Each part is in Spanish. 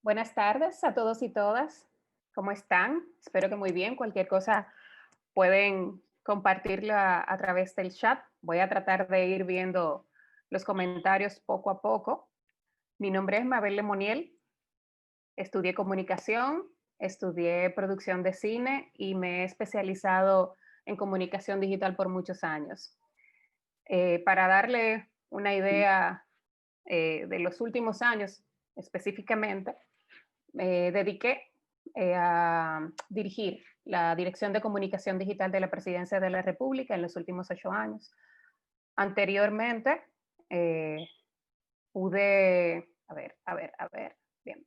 Buenas tardes a todos y todas. ¿Cómo están? Espero que muy bien. Cualquier cosa pueden compartirla a través del chat. Voy a tratar de ir viendo los comentarios poco a poco. Mi nombre es Mabel Lemoniel. Estudié comunicación, estudié producción de cine y me he especializado en comunicación digital por muchos años. Para darle una idea de los últimos años específicamente, me dediqué a dirigir la Dirección de Comunicación Digital de la Presidencia de la República en los últimos 8 años. Anteriormente, eh, bien.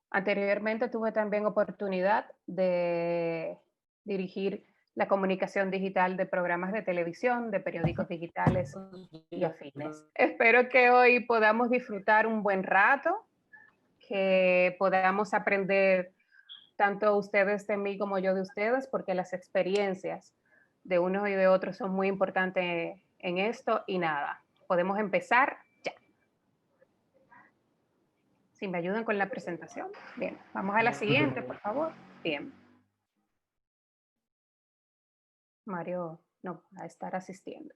Anteriormente tuve también oportunidad de dirigir la comunicación digital de programas de televisión, de periódicos digitales y afines. Espero que hoy podamos disfrutar un buen rato, que podamos aprender tanto ustedes de mí como yo de ustedes, porque las experiencias de unos y de otros son muy importantes en esto. Y nada, podemos empezar ya. Si me ayudan con la presentación. Bien, vamos a la siguiente, por favor. Bien. Mario no va a estar asistiendo.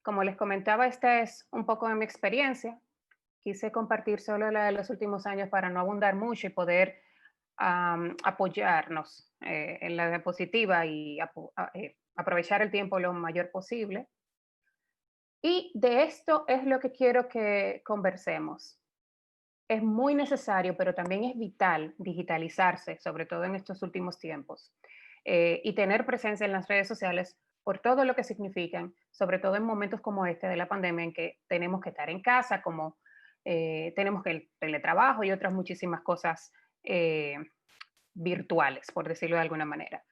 Como les comentaba, esta es un poco de mi experiencia. Quise compartir solo la de los últimos años para no abundar mucho y poder apoyarnos en la diapositiva y aprovechar el tiempo lo mayor posible. Y de esto es lo que quiero que conversemos. Es muy necesario, pero también es vital digitalizarse, sobre todo en estos últimos tiempos, y tener presencia en las redes sociales por todo lo que significan, sobre todo en momentos como este de la pandemia, en que tenemos que estar en casa, como tenemos que el teletrabajo y otras muchísimas cosas eh, virtuales, por decirlo de alguna manera.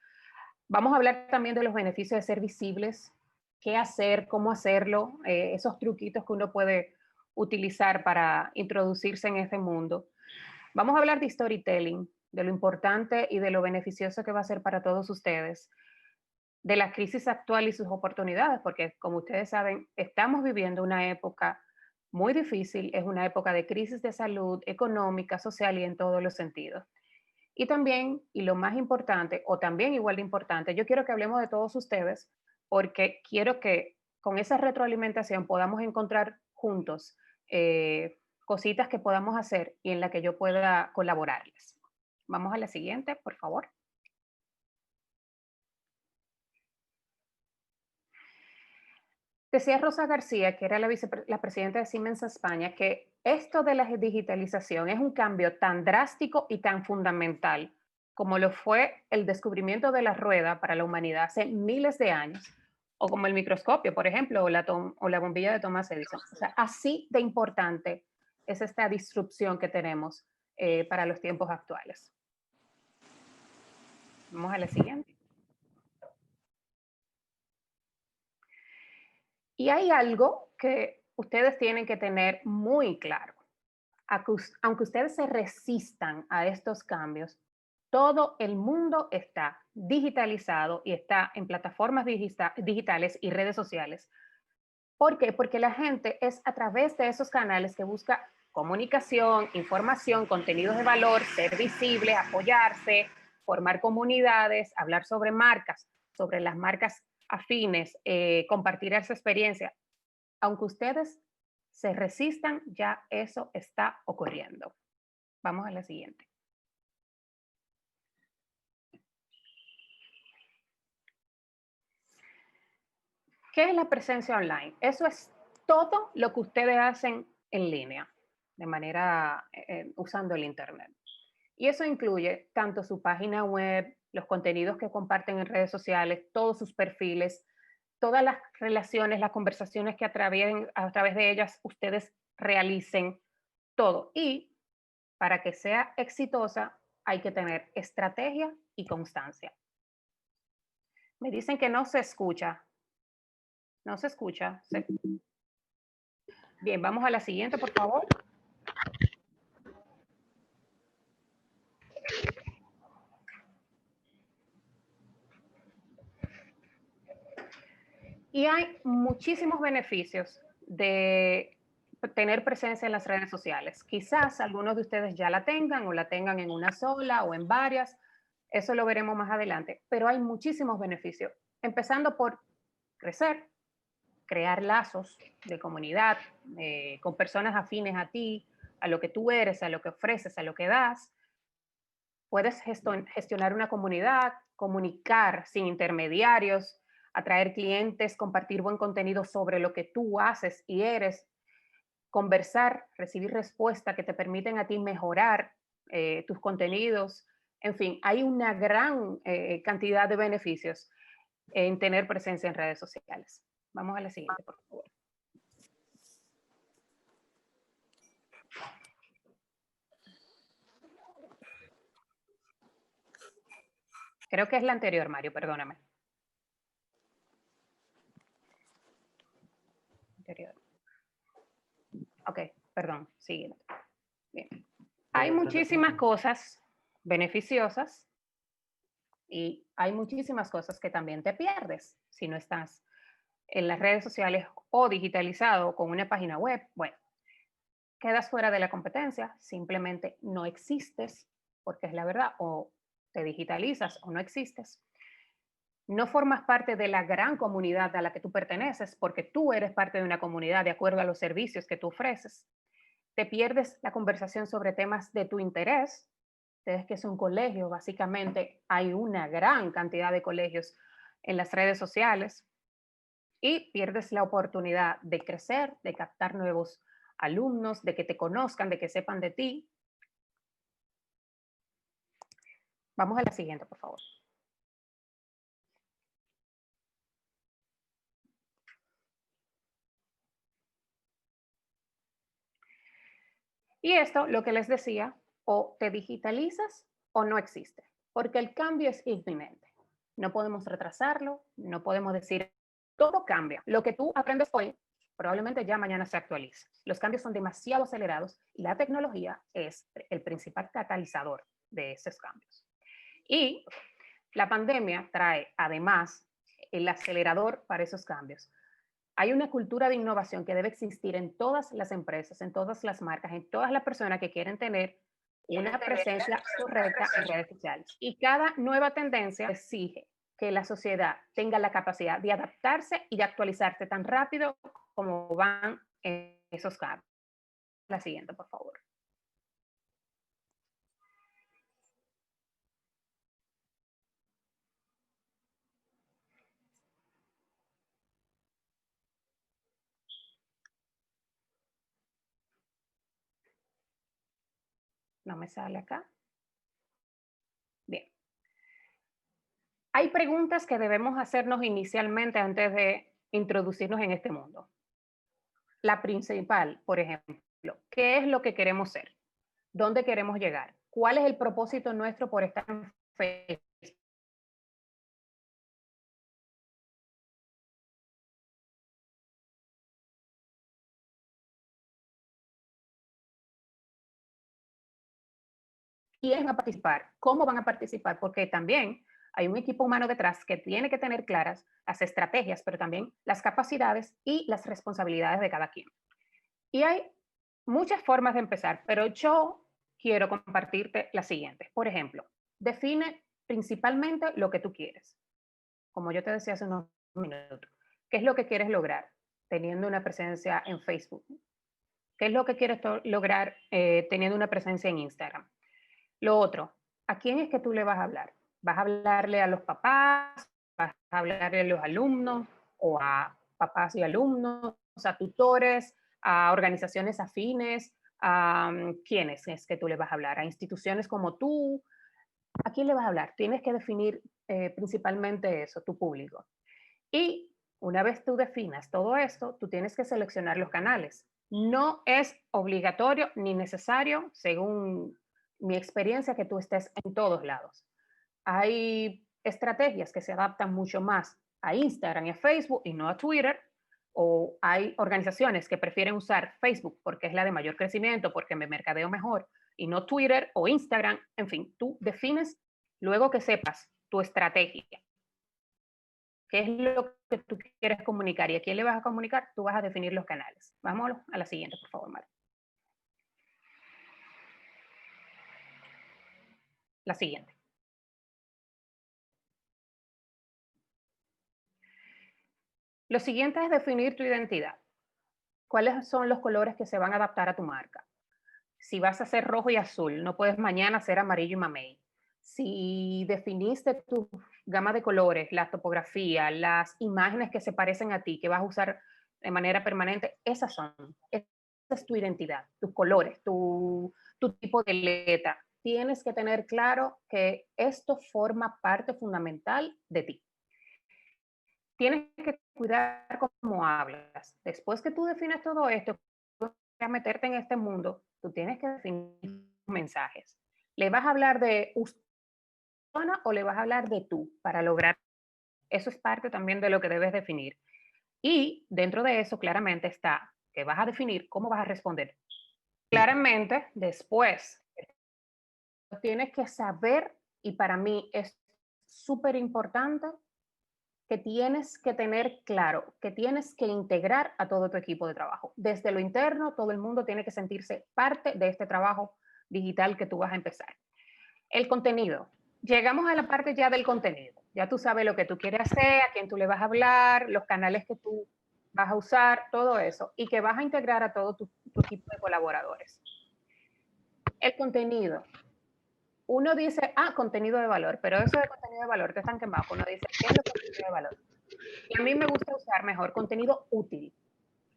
Vamos a hablar también de los beneficios de ser visibles, qué hacer, cómo hacerlo, esos truquitos que uno puede utilizar para introducirse en este mundo. Vamos a hablar de storytelling, de lo importante y de lo beneficioso que va a ser para todos ustedes, de la crisis actual y sus oportunidades, porque como ustedes saben, estamos viviendo una época muy difícil, es una época de crisis de salud económica, social y en todos los sentidos. Y también, y lo más importante, o también igual de importante, yo quiero que hablemos de todos ustedes porque quiero que con esa retroalimentación podamos encontrar juntos cositas que podamos hacer y en la que yo pueda colaborarles. Vamos a la siguiente, por favor. Decía Rosa García, que era la presidenta de Siemens España, que esto de la digitalización es un cambio tan drástico y tan fundamental como lo fue el descubrimiento de la rueda para la humanidad hace miles de años, o como el microscopio, por ejemplo, o la bombilla de Thomas Edison. O sea, así de importante es esta disrupción que tenemos para los tiempos actuales. Vamos a la siguiente. Y hay algo que ustedes tienen que tener muy claro. Aunque ustedes se resistan a estos cambios, todo el mundo está digitalizado y está en plataformas digitales y redes sociales. ¿Por qué? Porque la gente es a través de esos canales que busca comunicación, información, contenidos de valor, ser visible, apoyarse, formar comunidades, hablar sobre marcas, sobre las marcas afines, compartir esa experiencia. Aunque ustedes se resistan, ya eso está ocurriendo. Vamos a la siguiente. ¿Qué es la presencia online? Eso es todo lo que ustedes hacen en línea, de manera usando el Internet. Y eso incluye tanto su página web, los contenidos que comparten en redes sociales, todos sus perfiles, todas las relaciones, las conversaciones que a través de ellas ustedes realicen, todo. Y para que sea exitosa hay que tener estrategia y constancia. Me dicen que no se escucha. No se escucha. Bien, vamos a la siguiente, por favor. Y hay muchísimos beneficios de tener presencia en las redes sociales. Quizás algunos de ustedes ya la tengan o la tengan en una sola o en varias. Eso lo veremos más adelante. Pero hay muchísimos beneficios, empezando por crecer, crear lazos de comunidad con personas afines a ti, a lo que tú eres, a lo que ofreces, a lo que das. Puedes gestionar una comunidad, comunicar sin intermediarios, atraer clientes, compartir buen contenido sobre lo que tú haces y eres, conversar, recibir respuestas que te permiten a ti mejorar tus contenidos. En fin, hay una gran cantidad de beneficios en tener presencia en redes sociales. Vamos a la siguiente, por favor. Creo que es la anterior, Mario, perdóname. Anterior. Ok, perdón, siguiente. Bien. Hay muchísimas cosas beneficiosas y hay muchísimas cosas que también te pierdes si no estás en las redes sociales o digitalizado con una página web. Bueno, quedas fuera de la competencia, simplemente no existes, porque es la verdad, o te digitalizas o no existes. No formas parte de la gran comunidad a la que tú perteneces, porque tú eres parte de una comunidad de acuerdo a los servicios que tú ofreces. Te pierdes la conversación sobre temas de tu interés. Ustedes que es un colegio, básicamente hay una gran cantidad de colegios en las redes sociales y pierdes la oportunidad de crecer, de captar nuevos alumnos, de que te conozcan, de que sepan de ti. Vamos a la siguiente, por favor. Y esto, lo que les decía, o te digitalizas o no existe, porque el cambio es inminente. No podemos retrasarlo, no podemos decir, todo cambia. Lo que tú aprendes hoy, probablemente ya mañana se actualiza. Los cambios son demasiado acelerados y la tecnología es el principal catalizador de esos cambios. Y la pandemia trae, además, el acelerador para esos cambios. Hay una cultura de innovación que debe existir en todas las empresas, en todas las marcas, en todas las personas que quieren tener una presencia correcta en redes sociales. Y cada nueva tendencia exige que la sociedad tenga la capacidad de adaptarse y de actualizarse tan rápido como van esos cambios. La siguiente, por favor. No me sale acá. Bien. Hay preguntas que debemos hacernos inicialmente antes de introducirnos en este mundo. La principal, por ejemplo, ¿qué es lo que queremos ser? ¿Dónde queremos llegar? ¿Cuál es el propósito nuestro por estar en Facebook? ¿Quiénes van a participar? ¿Cómo van a participar? Porque también hay un equipo humano detrás que tiene que tener claras las estrategias, pero también las capacidades y las responsabilidades de cada quien. Y hay muchas formas de empezar, pero yo quiero compartirte las siguientes. Por ejemplo, define principalmente lo que tú quieres. Como yo te decía hace unos minutos, ¿qué es lo que quieres lograr teniendo una presencia en Facebook? ¿Qué es lo que quieres lograr teniendo una presencia en Instagram? Lo otro, ¿a quién es que tú le vas a hablar? ¿Vas a hablarle a los papás? ¿Vas a hablarle a los alumnos? ¿O a papás y alumnos? ¿A tutores? ¿A organizaciones afines? ¿A quiénes es que tú le vas a hablar? ¿A instituciones como tú? ¿A quién le vas a hablar? Tienes que definir principalmente eso, tu público. Y una vez tú definas todo esto, tú tienes que seleccionar los canales. No es obligatorio ni necesario, según mi experiencia, que tú estés en todos lados. Hay estrategias que se adaptan mucho más a Instagram y a Facebook y no a Twitter, o hay organizaciones que prefieren usar Facebook porque es la de mayor crecimiento, porque me mercadeo mejor, y no Twitter o Instagram. En fin, tú defines luego que sepas tu estrategia. ¿Qué es lo que tú quieres comunicar y a quién le vas a comunicar, tú vas a definir los canales. Vamos a la siguiente, por favor, Mari. La siguiente. Lo siguiente es definir tu identidad. ¿Cuáles son los colores que se van a adaptar a tu marca? Si vas a hacer rojo y azul, no puedes mañana hacer amarillo y mamey. Si definiste tu gama de colores, la topografía, las imágenes que se parecen a ti, que vas a usar de manera permanente, esas son. Esa es tu identidad, tus colores, tu tipo de letra. Tienes que tener claro que esto forma parte fundamental de ti. Tienes que cuidar cómo hablas. Después que tú defines todo esto, a meterte en este mundo, tú tienes que definir mensajes. ¿Le vas a hablar de usted o le vas a hablar de tú para lograr? Eso es parte también de lo que debes definir. Y dentro de eso, claramente está que vas a definir cómo vas a responder. Claramente, después, tienes que saber, y para mí es súper importante, que tienes que tener claro, que tienes que integrar a todo tu equipo de trabajo. Desde lo interno, todo el mundo tiene que sentirse parte de este trabajo digital que tú vas a empezar. El contenido. Llegamos a la parte ya del contenido. Ya tú sabes lo que tú quieres hacer, a quién tú le vas a hablar, los canales que tú vas a usar, todo eso, y que vas a integrar a todo tu equipo de colaboradores. El contenido. Uno dice, contenido de valor, pero eso de contenido de valor te están quemando. Uno dice, ¿qué es lo que es contenido de valor? Y a mí me gusta usar mejor contenido útil.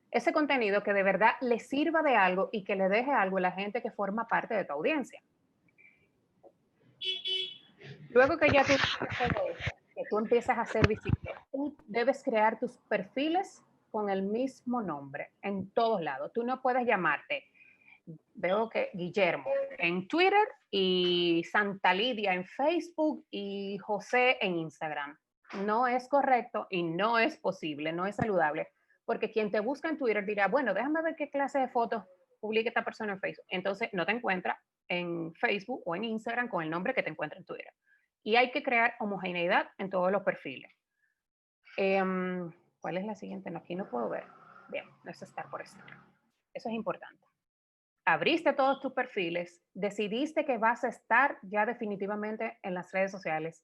Ese contenido que de verdad le sirva de algo y que le deje algo a la gente que forma parte de tu audiencia. Luego que ya tú haces todo eso, que tú empiezas a ser visible, tú debes crear tus perfiles con el mismo nombre en todos lados. Tú no puedes llamarte, veo que Guillermo en Twitter y Santa Lidia en Facebook y José en Instagram. No es correcto y no es posible, no es saludable, porque quien te busca en Twitter dirá, bueno, déjame ver qué clase de fotos publica esta persona en Facebook. Entonces no te encuentra en Facebook o en Instagram con el nombre que te encuentra en Twitter. Y hay que crear homogeneidad en todos los perfiles. ¿Cuál es la siguiente? No, aquí no puedo ver. Bien, no es estar por estar. Eso es importante. Abriste todos tus perfiles, decidiste que vas a estar ya definitivamente en las redes sociales.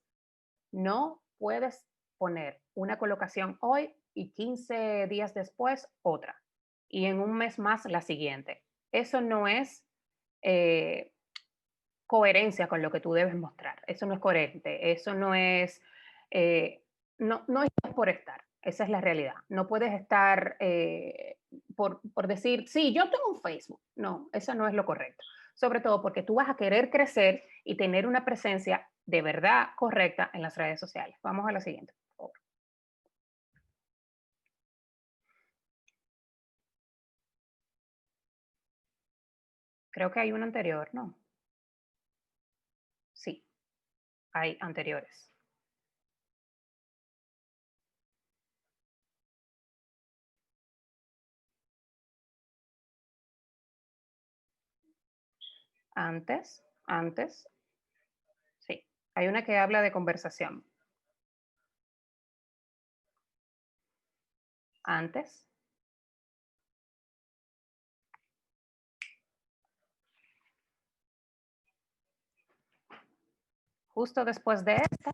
No puedes poner una colocación hoy y 15 días después otra. Y en un mes más la siguiente. Eso no es coherencia con lo que tú debes mostrar. Eso no es coherente, eso no es, no es por estar, esa es la realidad. No puedes estar por decir, sí, yo tengo un Facebook. No, eso no es lo correcto. Sobre todo porque tú vas a querer crecer y tener una presencia de verdad correcta en las redes sociales. Vamos a la siguiente, por favor. Creo que hay una anterior, ¿no? Sí, hay anteriores. Antes, sí. Hay una que habla de conversación. Antes, justo después de esta.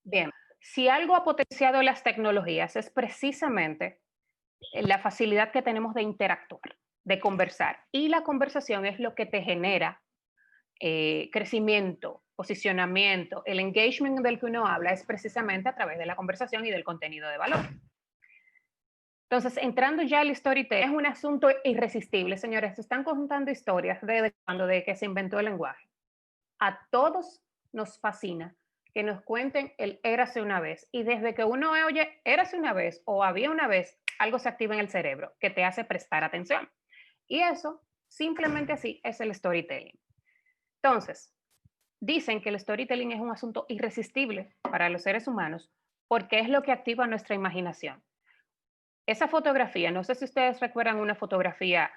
Bien, si algo ha potenciado las tecnologías es precisamente la facilidad que tenemos de interactuar, de conversar. Y la conversación es lo que te genera crecimiento, posicionamiento. El engagement del que uno habla es precisamente a través de la conversación y del contenido de valor. Entonces, entrando ya al storytelling, es un asunto irresistible, señores. Se están contando historias desde cuando de que se inventó el lenguaje. A todos nos fascina que nos cuenten el érase una vez. Y desde que uno oye érase una vez o había una vez, algo se activa en el cerebro que te hace prestar atención. Y eso, simplemente así, es el storytelling. Entonces, dicen que el storytelling es un asunto irresistible para los seres humanos porque es lo que activa nuestra imaginación. Esa fotografía, no sé si ustedes recuerdan una fotografía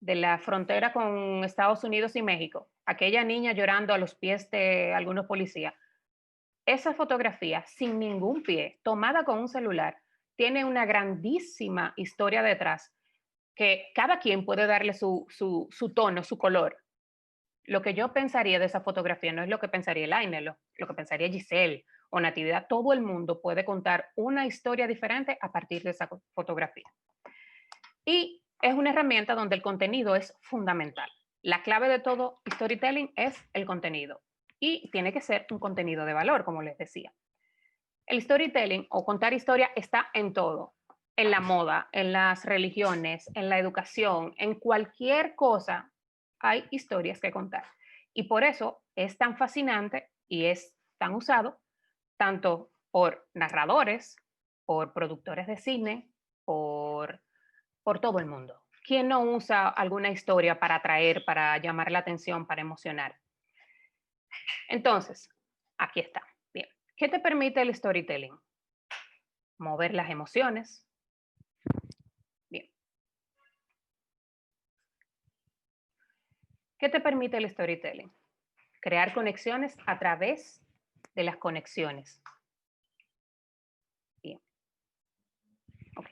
de la frontera con Estados Unidos y México, aquella niña llorando a los pies de algunos policías, esa fotografía sin ningún pie, tomada con un celular, tiene una grandísima historia detrás que cada quien puede darle su tono, su color. Lo que yo pensaría de esa fotografía no es lo que pensaría Elaine, lo que pensaría Giselle o Natividad. Todo el mundo puede contar una historia diferente a partir de esa fotografía. Y es una herramienta donde el contenido es fundamental. La clave de todo storytelling es el contenido y tiene que ser un contenido de valor, como les decía. El storytelling o contar historia está en todo, en la moda, en las religiones, en la educación, en cualquier cosa hay historias que contar. Y por eso es tan fascinante y es tan usado tanto por narradores, por productores de cine, por todo el mundo. ¿Quién no usa alguna historia para atraer, para llamar la atención, para emocionar? Entonces, aquí está. Bien. ¿Qué te permite el storytelling? Mover las emociones. Bien. ¿Qué te permite el storytelling? Crear conexiones a través de las conexiones. Bien. Ok.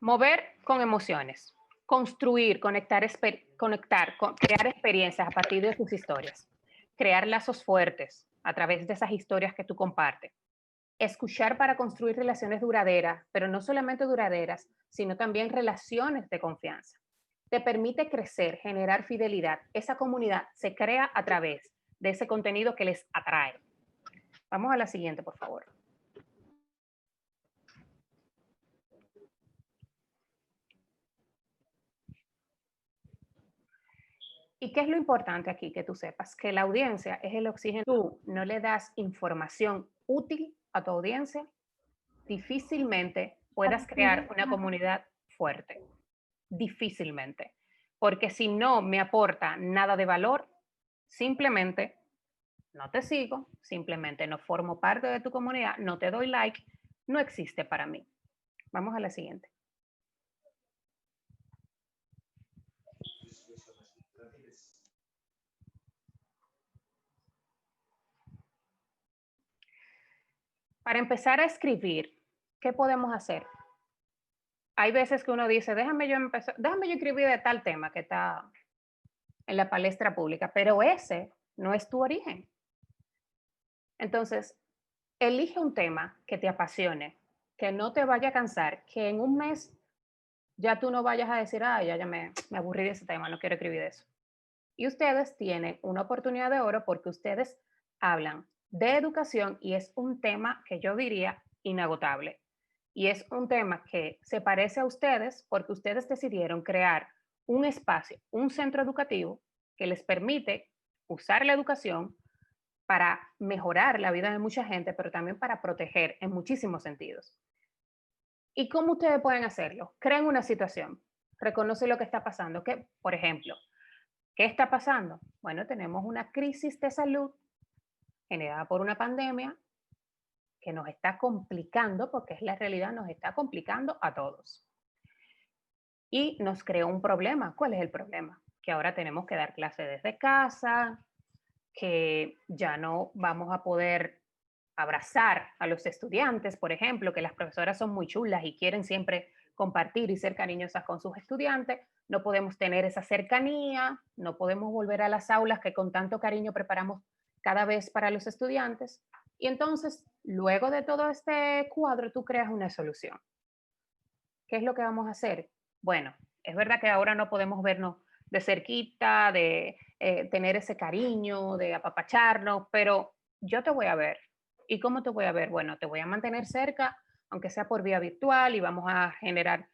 Mover con emociones. Construir, conectar, crear experiencias a partir de sus historias. Crear lazos fuertes a través de esas historias que tú compartes. Escuchar para construir relaciones duraderas, pero no solamente duraderas, sino también relaciones de confianza. Te permite crecer, generar fidelidad. Esa comunidad se crea a través de ese contenido que les atrae. Vamos a la siguiente, por favor. ¿Y qué es lo importante aquí que tú sepas? Que la audiencia es el oxígeno. Tú no le das información útil a tu audiencia, difícilmente puedas crear una comunidad fuerte. Difícilmente. Porque si no me aporta nada de valor, simplemente no te sigo, simplemente no formo parte de tu comunidad, no te doy like, no existe para mí. Vamos a la siguiente. Para empezar a escribir, ¿qué podemos hacer? Hay veces que uno dice, déjame yo escribir de tal tema que está en la palestra pública, pero ese no es tu origen. Entonces, elige un tema que te apasione, que no te vaya a cansar, que en un mes ya tú no vayas a decir, ya me aburrí de ese tema, no quiero escribir de eso. Y ustedes tienen una oportunidad de oro porque ustedes hablan de educación y es un tema que yo diría inagotable. Y es un tema que se parece a ustedes porque ustedes decidieron crear un espacio, un centro educativo que les permite usar la educación para mejorar la vida de mucha gente, pero también para proteger en muchísimos sentidos. ¿Y cómo ustedes pueden hacerlo? Creen una situación, reconoce lo que está pasando. Que, por ejemplo, ¿qué está pasando? Bueno, tenemos una crisis de salud generada por una pandemia que nos está complicando, porque es la realidad, nos está complicando a todos. Y nos creó un problema. ¿Cuál es el problema? Que ahora tenemos que dar clases desde casa, que ya no vamos a poder abrazar a los estudiantes, por ejemplo, que las profesoras son muy chulas y quieren siempre compartir y ser cariñosas con sus estudiantes, no podemos tener esa cercanía, no podemos volver a las aulas que con tanto cariño preparamos cada vez para los estudiantes. Y entonces, luego de todo este cuadro, tú creas una solución. ¿Qué es lo que vamos a hacer? Bueno, es verdad que ahora no podemos vernos de cerquita, de tener ese cariño, de apapacharnos, pero yo te voy a ver. ¿Y cómo te voy a ver? Bueno, te voy a mantener cerca, aunque sea por vía virtual, y vamos a generar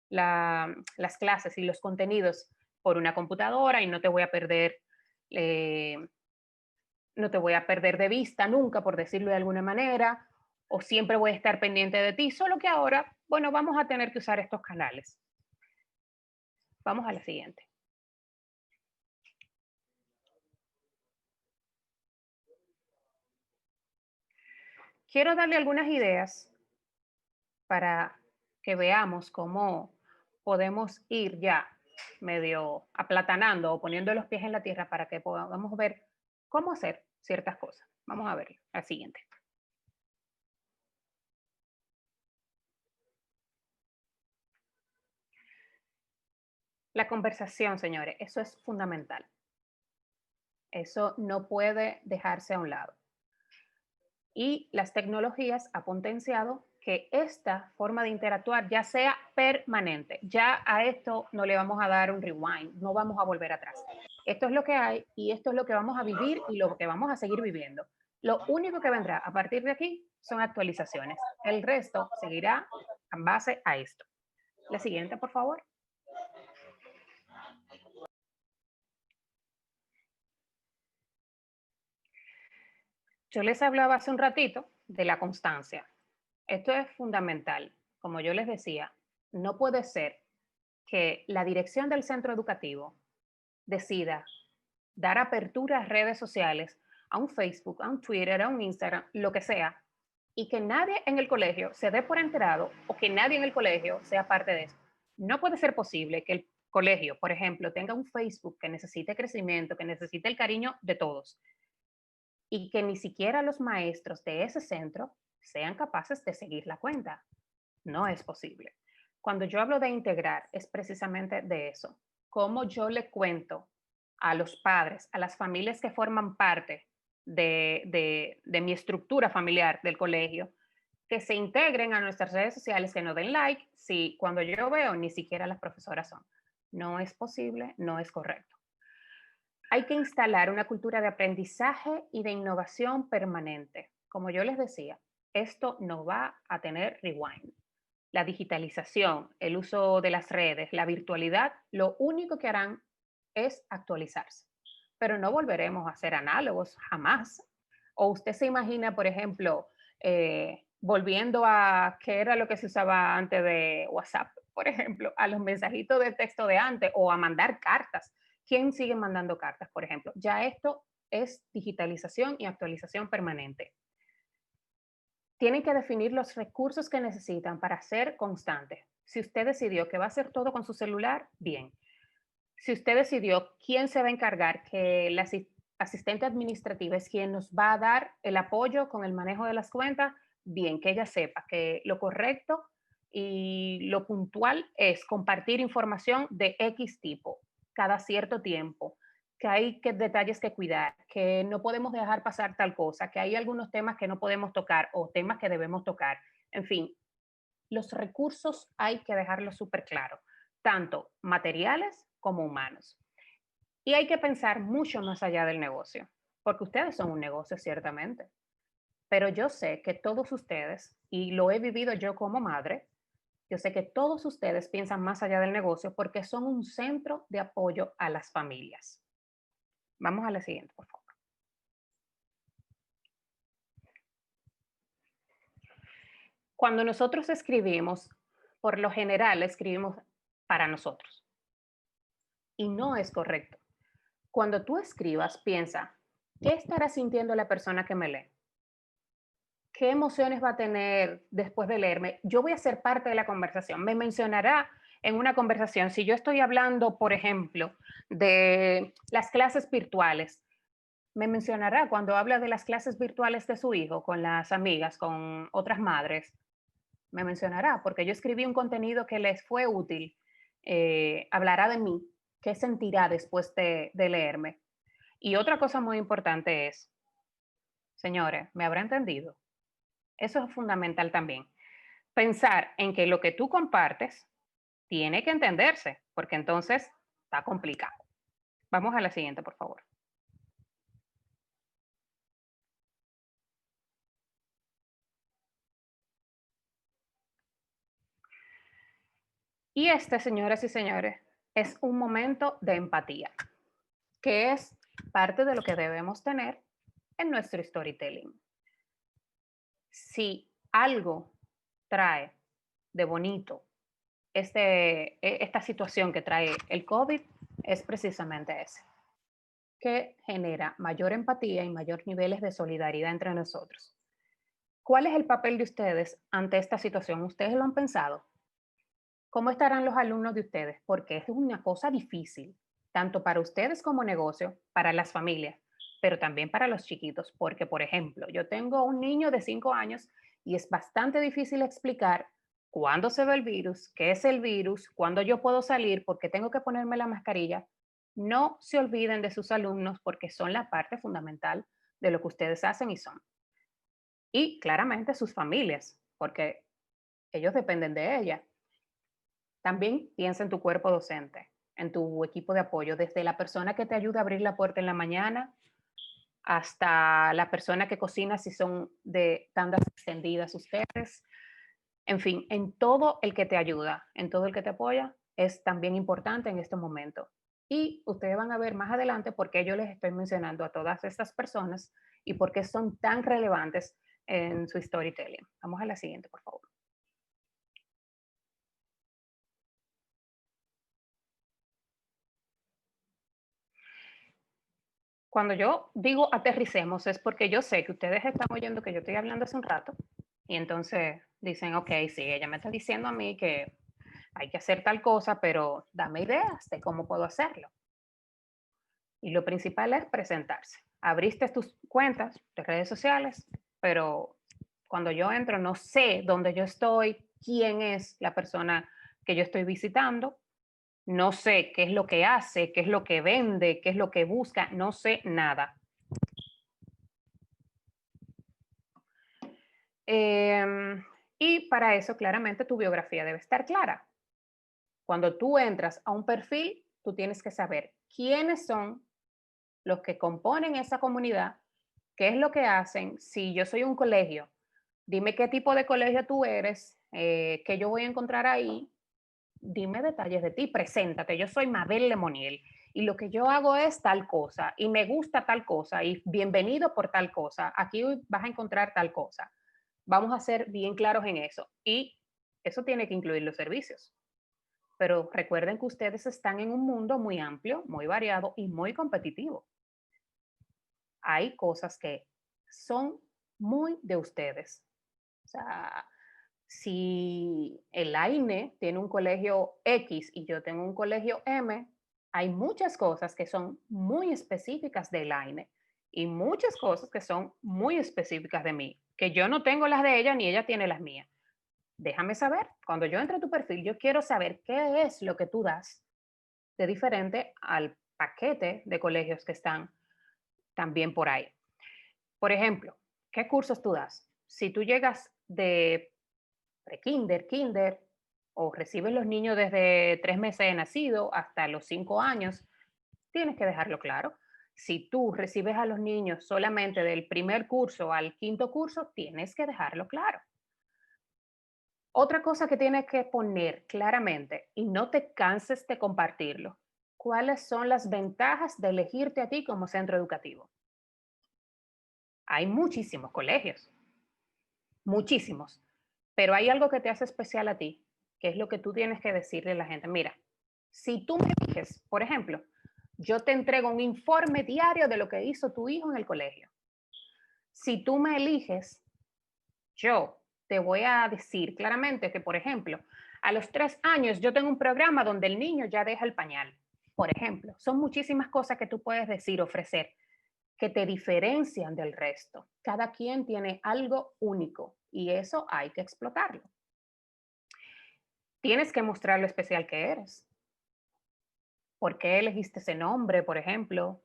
las clases y los contenidos por una computadora y no te voy a perder, eh, no te voy a perder de vista nunca, por decirlo de alguna manera, o siempre voy a estar pendiente de ti, solo que ahora, bueno, vamos a tener que usar estos canales. Vamos a la siguiente. Quiero darle algunas ideas para que veamos cómo podemos ir ya medio aplatanando o poniendo los pies en la tierra para que podamos ver cómo hacer ciertas cosas. Vamos a ver la siguiente. La conversación, señores, eso es fundamental. Eso no puede dejarse a un lado. Y las tecnologías han potenciado que esta forma de interactuar ya sea permanente. Ya a esto no le vamos a dar un rewind, no vamos a volver atrás. Esto es lo que hay y esto es lo que vamos a vivir y lo que vamos a seguir viviendo. Lo único que vendrá a partir de aquí son actualizaciones. El resto seguirá en base a esto. La siguiente, por favor. Yo les hablaba hace un ratito de la constancia. Esto es fundamental. Como yo les decía, no puede ser que la dirección del centro educativo decida dar apertura a redes sociales, a un Facebook, a un Twitter, a un Instagram, lo que sea, y que nadie en el colegio se dé por enterado o que nadie en el colegio sea parte de eso. No puede ser posible que el colegio, por ejemplo, tenga un Facebook que necesite crecimiento, que necesite el cariño de todos, y que ni siquiera los maestros de ese centro sean capaces de seguir la cuenta. No es posible. Cuando yo hablo de integrar, es precisamente de eso. Cómo yo le cuento a los padres, a las familias que forman parte de mi estructura familiar del colegio, que se integren a nuestras redes sociales, que no den like, si cuando yo veo ni siquiera las profesoras son. No es posible, no es correcto. Hay que instalar una cultura de aprendizaje y de innovación permanente. Como yo les decía, esto no va a tener rewind. La digitalización, el uso de las redes, la virtualidad, lo único que harán es actualizarse. Pero no volveremos a ser análogos jamás. O usted se imagina, por ejemplo, volviendo a qué era lo que se usaba antes de WhatsApp, por ejemplo, a los mensajitos de texto de antes o a mandar cartas. ¿Quién sigue mandando cartas, por ejemplo? Ya esto es digitalización y actualización permanente. Tienen que definir los recursos que necesitan para ser constantes. Si usted decidió que va a hacer todo con su celular, bien. Si usted decidió quién se va a encargar, que la asistente administrativa es quien nos va a dar el apoyo con el manejo de las cuentas, bien, que ella sepa que lo correcto y lo puntual es compartir información de X tipo cada cierto tiempo, que hay detalles que cuidar, que no podemos dejar pasar tal cosa, que hay algunos temas que no podemos tocar o temas que debemos tocar. En fin, los recursos hay que dejarlos súper claros, tanto materiales como humanos. Y hay que pensar mucho más allá del negocio, porque ustedes son un negocio ciertamente, pero yo sé que todos ustedes, y lo he vivido yo como madre, yo sé que todos ustedes piensan más allá del negocio porque son un centro de apoyo a las familias. Vamos a la siguiente, por favor. Cuando nosotros escribimos, por lo general escribimos para nosotros y no es correcto. Cuando tú escribas, piensa, ¿qué estará sintiendo la persona que me lee? ¿Qué emociones va a tener después de leerme? Yo voy a ser parte de la conversación. Me mencionará en una conversación, si yo estoy hablando, por ejemplo, de las clases virtuales, me mencionará cuando habla de las clases virtuales de su hijo con las amigas, con otras madres, me mencionará porque yo escribí un contenido que les fue útil, hablará de mí, qué sentirá después de leerme. Y otra cosa muy importante es, señores, ¿me habrá entendido? Eso es fundamental también. Pensar en que lo que tú compartes tiene que entenderse, porque entonces está complicado. Vamos a la siguiente, por favor. Y este, señoras y señores, es un momento de empatía, que es parte de lo que debemos tener en nuestro storytelling. Si algo trae de bonito esta situación que trae el COVID, es precisamente ese, que genera mayor empatía y mayor niveles de solidaridad entre nosotros. ¿Cuál es el papel de ustedes ante esta situación? ¿Ustedes lo han pensado? ¿Cómo estarán los alumnos de ustedes? Porque es una cosa difícil, tanto para ustedes como negocio, para las familias, pero también para los chiquitos, porque, por ejemplo, yo tengo un niño de 5 años y es bastante difícil explicar cuándo se ve el virus, qué es el virus, cuándo yo puedo salir, por qué tengo que ponerme la mascarilla. No se olviden de sus alumnos porque son la parte fundamental de lo que ustedes hacen y son. Y claramente sus familias, porque ellos dependen de ella. También piensa en tu cuerpo docente, en tu equipo de apoyo, desde la persona que te ayuda a abrir la puerta en la mañana hasta la persona que cocina si son de tandas extendidas ustedes. En fin, en todo el que te ayuda, en todo el que te apoya, es también importante en este momento. Y ustedes van a ver más adelante por qué yo les estoy mencionando a todas estas personas y por qué son tan relevantes en su storytelling. Vamos a la siguiente, por favor. Cuando yo digo aterricemos es porque yo sé que ustedes están oyendo que yo estoy hablando hace un rato y entonces dicen, ok, sí, ella me está diciendo a mí que hay que hacer tal cosa, pero dame ideas de cómo puedo hacerlo. Y lo principal es presentarse. Abriste tus cuentas de redes sociales, pero cuando yo entro no sé dónde yo estoy, quién es la persona que yo estoy visitando, no sé qué es lo que hace, qué es lo que vende, qué es lo que busca, no sé nada. Eh, y para eso, claramente, tu biografía debe estar clara. Cuando tú entras a un perfil, tú tienes que saber quiénes son los que componen esa comunidad, qué es lo que hacen. Si yo soy un colegio, dime qué tipo de colegio tú eres, qué yo voy a encontrar ahí, dime detalles de ti, preséntate. Yo soy Mabel Lemoniel y lo que yo hago es tal cosa y me gusta tal cosa y bienvenido por tal cosa. Aquí vas a encontrar tal cosa. Vamos a ser bien claros en eso. Y eso tiene que incluir los servicios. Pero recuerden que ustedes están en un mundo muy amplio, muy variado y muy competitivo. Hay cosas que son muy de ustedes. O sea, si el AINE tiene un colegio X y yo tengo un colegio M, hay muchas cosas que son muy específicas del AINE y muchas cosas que son muy específicas de mí, que yo no tengo las de ella ni ella tiene las mías. Déjame saber, cuando yo entre a tu perfil, yo quiero saber qué es lo que tú das de diferente al paquete de colegios que están también por ahí. Por ejemplo, ¿qué cursos tú das? Si tú llegas de prekinder, kinder, o recibes los niños desde 3 meses de nacido hasta los 5 años, tienes que dejarlo claro. Si tú recibes a los niños solamente del primer curso al quinto curso, tienes que dejarlo claro. Otra cosa que tienes que poner claramente y no te canses de compartirlo. ¿Cuáles son las ventajas de elegirte a ti como centro educativo? Hay muchísimos colegios, muchísimos, pero hay algo que te hace especial a ti, que es lo que tú tienes que decirle a la gente. Mira, si tú me eliges, por ejemplo, yo te entrego un informe diario de lo que hizo tu hijo en el colegio. Si tú me eliges, yo te voy a decir claramente que, por ejemplo, a los 3 años yo tengo un programa donde el niño ya deja el pañal. Por ejemplo, son muchísimas cosas que tú puedes decir, ofrecer, que te diferencian del resto. Cada quien tiene algo único y eso hay que explotarlo. Tienes que mostrar lo especial que eres. ¿Por qué elegiste ese nombre, por ejemplo?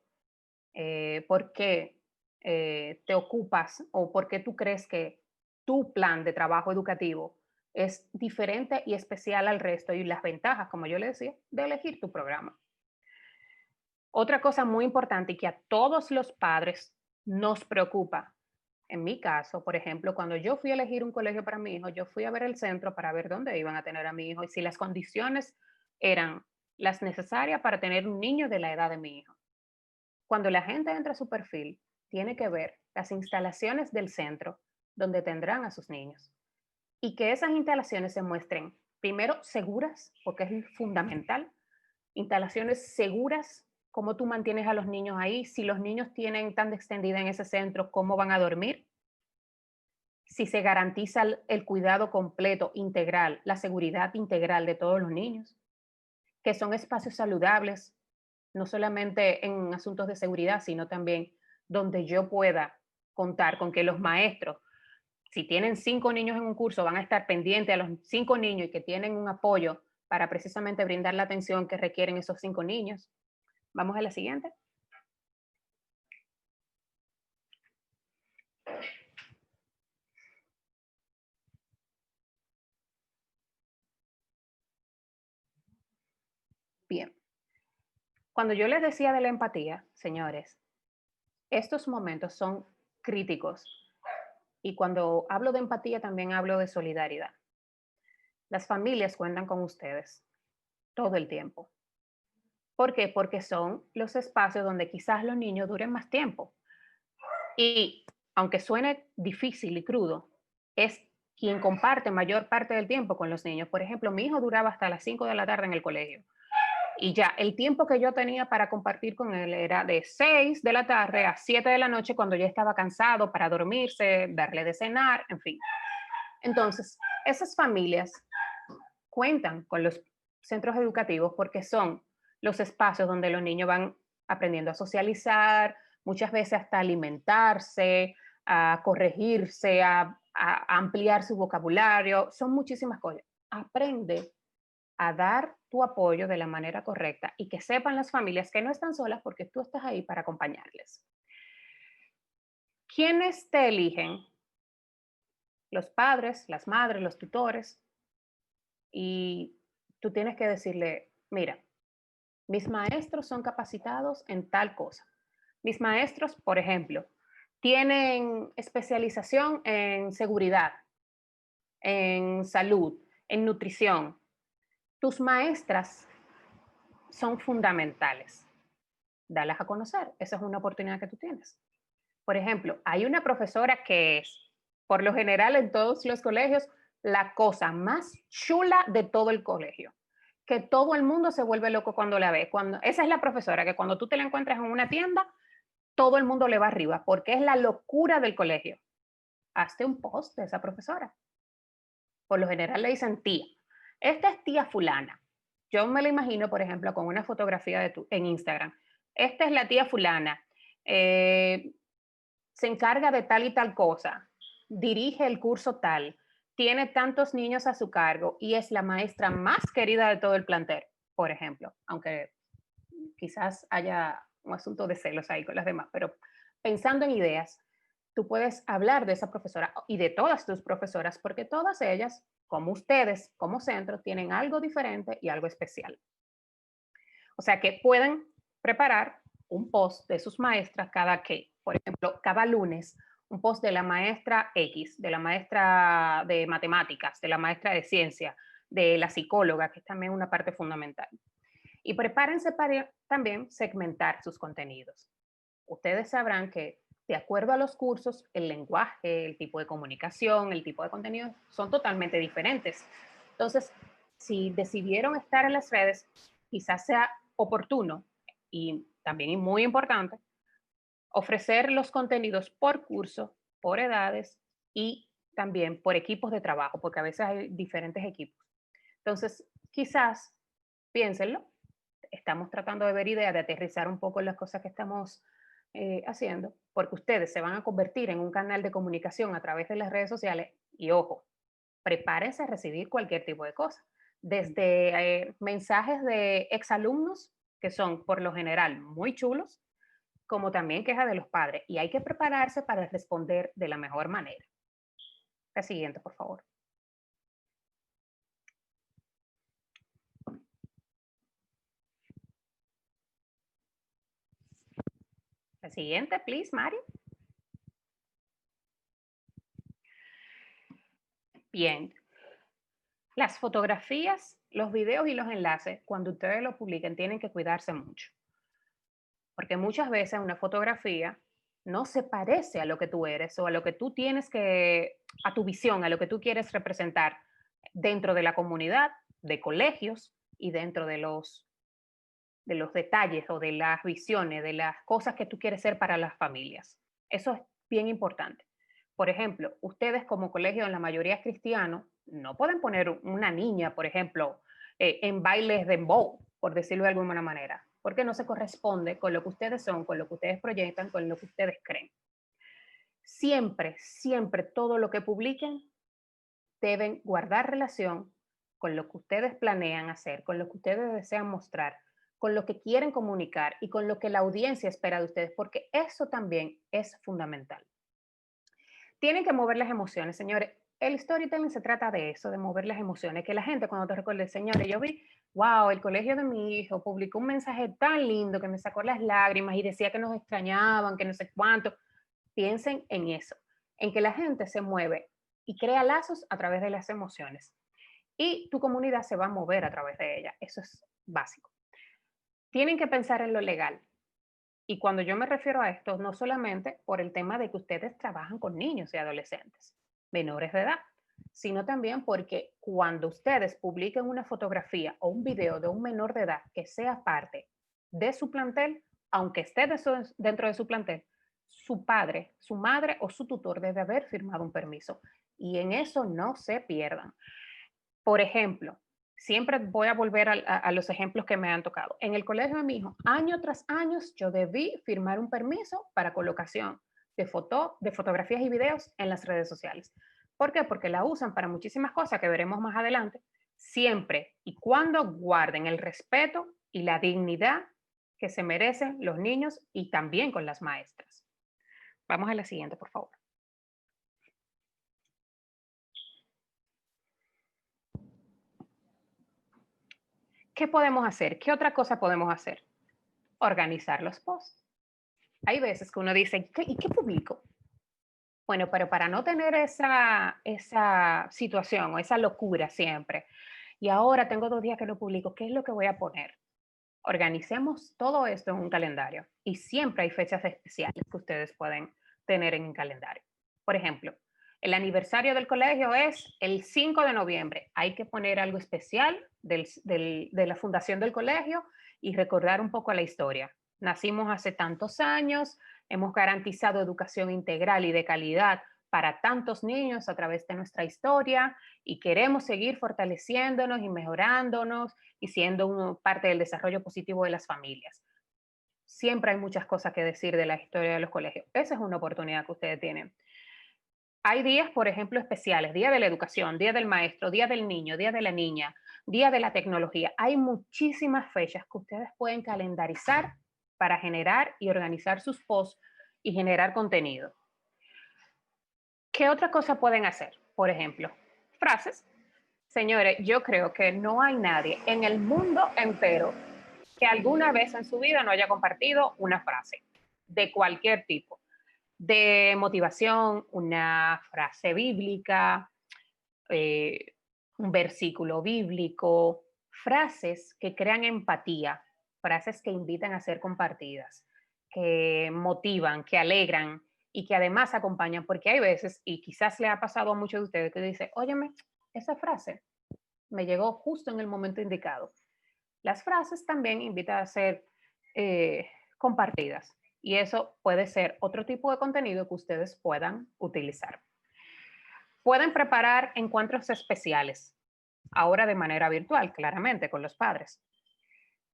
¿Por qué te ocupas o por qué tú crees que tu plan de trabajo educativo es diferente y especial al resto y las ventajas, como yo le decía, de elegir tu programa? Otra cosa muy importante y que a todos los padres nos preocupa, en mi caso, por ejemplo, cuando yo fui a elegir un colegio para mi hijo, yo fui a ver el centro para ver dónde iban a tener a mi hijo y si las condiciones eran las necesarias para tener un niño de la edad de mi hijo. Cuando la gente entra a su perfil, tiene que ver las instalaciones del centro donde tendrán a sus niños y que esas instalaciones se muestren primero seguras, porque es fundamental, instalaciones seguras, cómo tú mantienes a los niños ahí, si los niños tienen tan extendida en ese centro, cómo van a dormir, si se garantiza el cuidado completo, integral, la seguridad integral de todos los niños, que son espacios saludables, no solamente en asuntos de seguridad, sino también donde yo pueda contar con que los maestros, si tienen 5 niños en un curso, van a estar pendientes a los 5 niños y que tienen un apoyo para precisamente brindar la atención que requieren esos 5 niños. Vamos a la siguiente. Bien. Cuando yo les decía de la empatía, señores, estos momentos son críticos. Y cuando hablo de empatía, también hablo de solidaridad. Las familias cuentan con ustedes todo el tiempo. ¿Por qué? Porque son los espacios donde quizás los niños duren más tiempo. Y aunque suene difícil y crudo, es quien comparte mayor parte del tiempo con los niños. Por ejemplo, mi hijo duraba hasta las 5 de la tarde en el colegio. Y ya, el tiempo que yo tenía para compartir con él era de 6 de la tarde a 7 de la noche cuando ya estaba cansado para dormirse, darle de cenar, en fin. Entonces, esas familias cuentan con los centros educativos porque son los espacios donde los niños van aprendiendo a socializar, muchas veces hasta alimentarse, a corregirse, a ampliar su vocabulario, son muchísimas cosas. Aprende a dar tu apoyo de la manera correcta y que sepan las familias que no están solas porque tú estás ahí para acompañarles. ¿Quiénes te eligen? Los padres, las madres, los tutores. Y tú tienes que decirle, mira, mis maestros son capacitados en tal cosa. Mis maestros, por ejemplo, tienen especialización en seguridad, en salud, en nutrición. Tus maestras son fundamentales. Dalas a conocer. Esa es una oportunidad que tú tienes. Por ejemplo, hay una profesora que es, por lo general en todos los colegios, la cosa más chula de todo el colegio, que todo el mundo se vuelve loco cuando la ve. Esa es la profesora que cuando tú te la encuentras en una tienda, todo el mundo le va arriba, porque es la locura del colegio. Hazte un post de esa profesora. Por lo general le dicen tía. Esta es tía fulana. Yo me la imagino, por ejemplo, con una fotografía en Instagram. Esta es la tía fulana. Se encarga de tal y tal cosa, dirige el curso tal, tiene tantos niños a su cargo y es la maestra más querida de todo el plantel, por ejemplo, aunque quizás haya un asunto de celos ahí con las demás, pero pensando en ideas, tú puedes hablar de esa profesora y de todas tus profesoras, porque todas ellas, como ustedes, como centro, tienen algo diferente y algo especial. O sea que pueden preparar un post de sus maestras por ejemplo, cada lunes, un post de la maestra X, de la maestra de matemáticas, de la maestra de ciencia, de la psicóloga, que es también una parte fundamental. Y prepárense para también segmentar sus contenidos. Ustedes sabrán que de acuerdo a los cursos, el lenguaje, el tipo de comunicación, el tipo de contenido son totalmente diferentes. Entonces, si decidieron estar en las redes, quizás sea oportuno y también muy importante ofrecer los contenidos por curso, por edades y también por equipos de trabajo, porque a veces hay diferentes equipos. Entonces, quizás piénsenlo, estamos tratando de ver ideas, de aterrizar un poco las cosas que estamos haciendo, porque ustedes se van a convertir en un canal de comunicación a través de las redes sociales y ojo, prepárense a recibir cualquier tipo de cosa, desde mensajes de exalumnos que son por lo general muy chulos, como también quejas de los padres y hay que prepararse para responder de la mejor manera. La siguiente, por favor. La siguiente, please, Mari. Bien. Las fotografías, los videos y los enlaces, cuando ustedes los publiquen, tienen que cuidarse mucho. Porque muchas veces una fotografía no se parece a lo que tú eres o a lo que tú tienes a tu visión, a lo que tú quieres representar dentro de la comunidad, de colegios y dentro de los detalles o de las visiones, de las cosas que tú quieres ser para las familias. Eso es bien importante. Por ejemplo, ustedes como colegio, en la mayoría es cristiano, no pueden poner una niña, por ejemplo, en bailes de dembow, por decirlo de alguna manera, porque no se corresponde con lo que ustedes son, con lo que ustedes proyectan, con lo que ustedes creen. Siempre, siempre todo lo que publiquen deben guardar relación con lo que ustedes planean hacer, con lo que ustedes desean mostrar, con lo que quieren comunicar y con lo que la audiencia espera de ustedes, porque eso también es fundamental. Tienen que mover las emociones, señores. El storytelling se trata de eso, de mover las emociones, que la gente cuando te recuerde, señores, yo vi, wow, el colegio de mi hijo publicó un mensaje tan lindo que me sacó las lágrimas y decía que nos extrañaban, que no sé cuánto. Piensen en eso, en que la gente se mueve y crea lazos a través de las emociones. Y tu comunidad se va a mover a través de ella. Eso es básico. Tienen que pensar en lo legal. Y cuando yo me refiero a esto, no solamente por el tema de que ustedes trabajan con niños y adolescentes menores de edad, sino también porque cuando ustedes publiquen una fotografía o un video de un menor de edad que sea parte de su plantel, aunque esté dentro de su plantel, su padre, su madre o su tutor debe haber firmado un permiso. Y en eso no se pierdan. Por ejemplo, siempre voy a volver a los ejemplos que me han tocado. En el colegio de mi hijo, año tras año, yo debí firmar un permiso para colocación de fotografías y videos en las redes sociales. ¿Por qué? Porque la usan para muchísimas cosas que veremos más adelante, siempre y cuando guarden el respeto y la dignidad que se merecen los niños y también con las maestras. Vamos a la siguiente, por favor. ¿Qué podemos hacer? ¿Qué otra cosa podemos hacer? Organizar los posts. Hay veces que uno dice, ¿y qué publico? Bueno, pero para no tener esa situación o esa locura siempre, y ahora tengo 2 días que no publico, ¿qué es lo que voy a poner? Organicemos todo esto en un calendario y siempre hay fechas especiales que ustedes pueden tener en el calendario. Por ejemplo, el aniversario del colegio es el 5 de noviembre. Hay que poner algo especial de la fundación del colegio y recordar un poco la historia. Nacimos hace tantos años, hemos garantizado educación integral y de calidad para tantos niños a través de nuestra historia y queremos seguir fortaleciéndonos y mejorándonos y siendo parte del desarrollo positivo de las familias. Siempre hay muchas cosas que decir de la historia de los colegios. Esa es una oportunidad que ustedes tienen. Hay días, por ejemplo, especiales, Día de la Educación, Día del Maestro, Día del Niño, Día de la Niña, Día de la Tecnología. Hay muchísimas fechas que ustedes pueden calendarizar para generar y organizar sus posts y generar contenido. ¿Qué otra cosa pueden hacer? Por ejemplo, frases. Señores, yo creo que no hay nadie en el mundo entero que alguna vez en su vida no haya compartido una frase de cualquier tipo, de motivación, una frase bíblica, eh, un versículo bíblico, frases que crean empatía, frases que invitan a ser compartidas, que motivan, que alegran y que además acompañan, porque hay veces, y quizás le ha pasado a muchos de ustedes, que dicen, óyeme, esa frase me llegó justo en el momento indicado. Las frases también invitan a ser compartidas y eso puede ser otro tipo de contenido que ustedes puedan utilizar. Pueden preparar encuentros especiales, ahora de manera virtual, claramente, con los padres,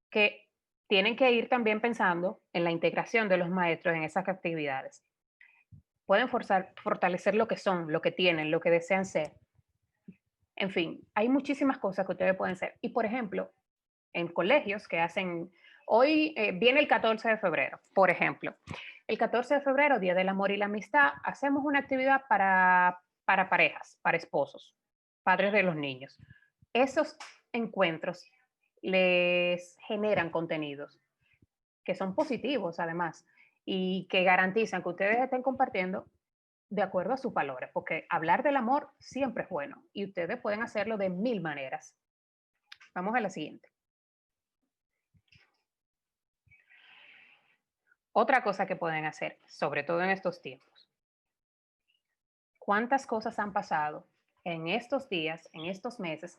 que tienen que ir también pensando en la integración de los maestros en esas actividades. Pueden fortalecer lo que son, lo que tienen, lo que desean ser. En fin, hay muchísimas cosas que ustedes pueden ser. Y, por ejemplo, en colegios que hacen, hoy viene el 14 de febrero, por ejemplo. El 14 de febrero, Día del Amor y la Amistad, hacemos una actividad para parejas, para esposos, padres de los niños. Esos encuentros les generan contenidos que son positivos además y que garantizan que ustedes estén compartiendo de acuerdo a sus valores, porque hablar del amor siempre es bueno y ustedes pueden hacerlo de 1000 maneras. Vamos a la siguiente. Otra cosa que pueden hacer, sobre todo en estos tiempos. ¿Cuántas cosas han pasado en estos días, en estos meses,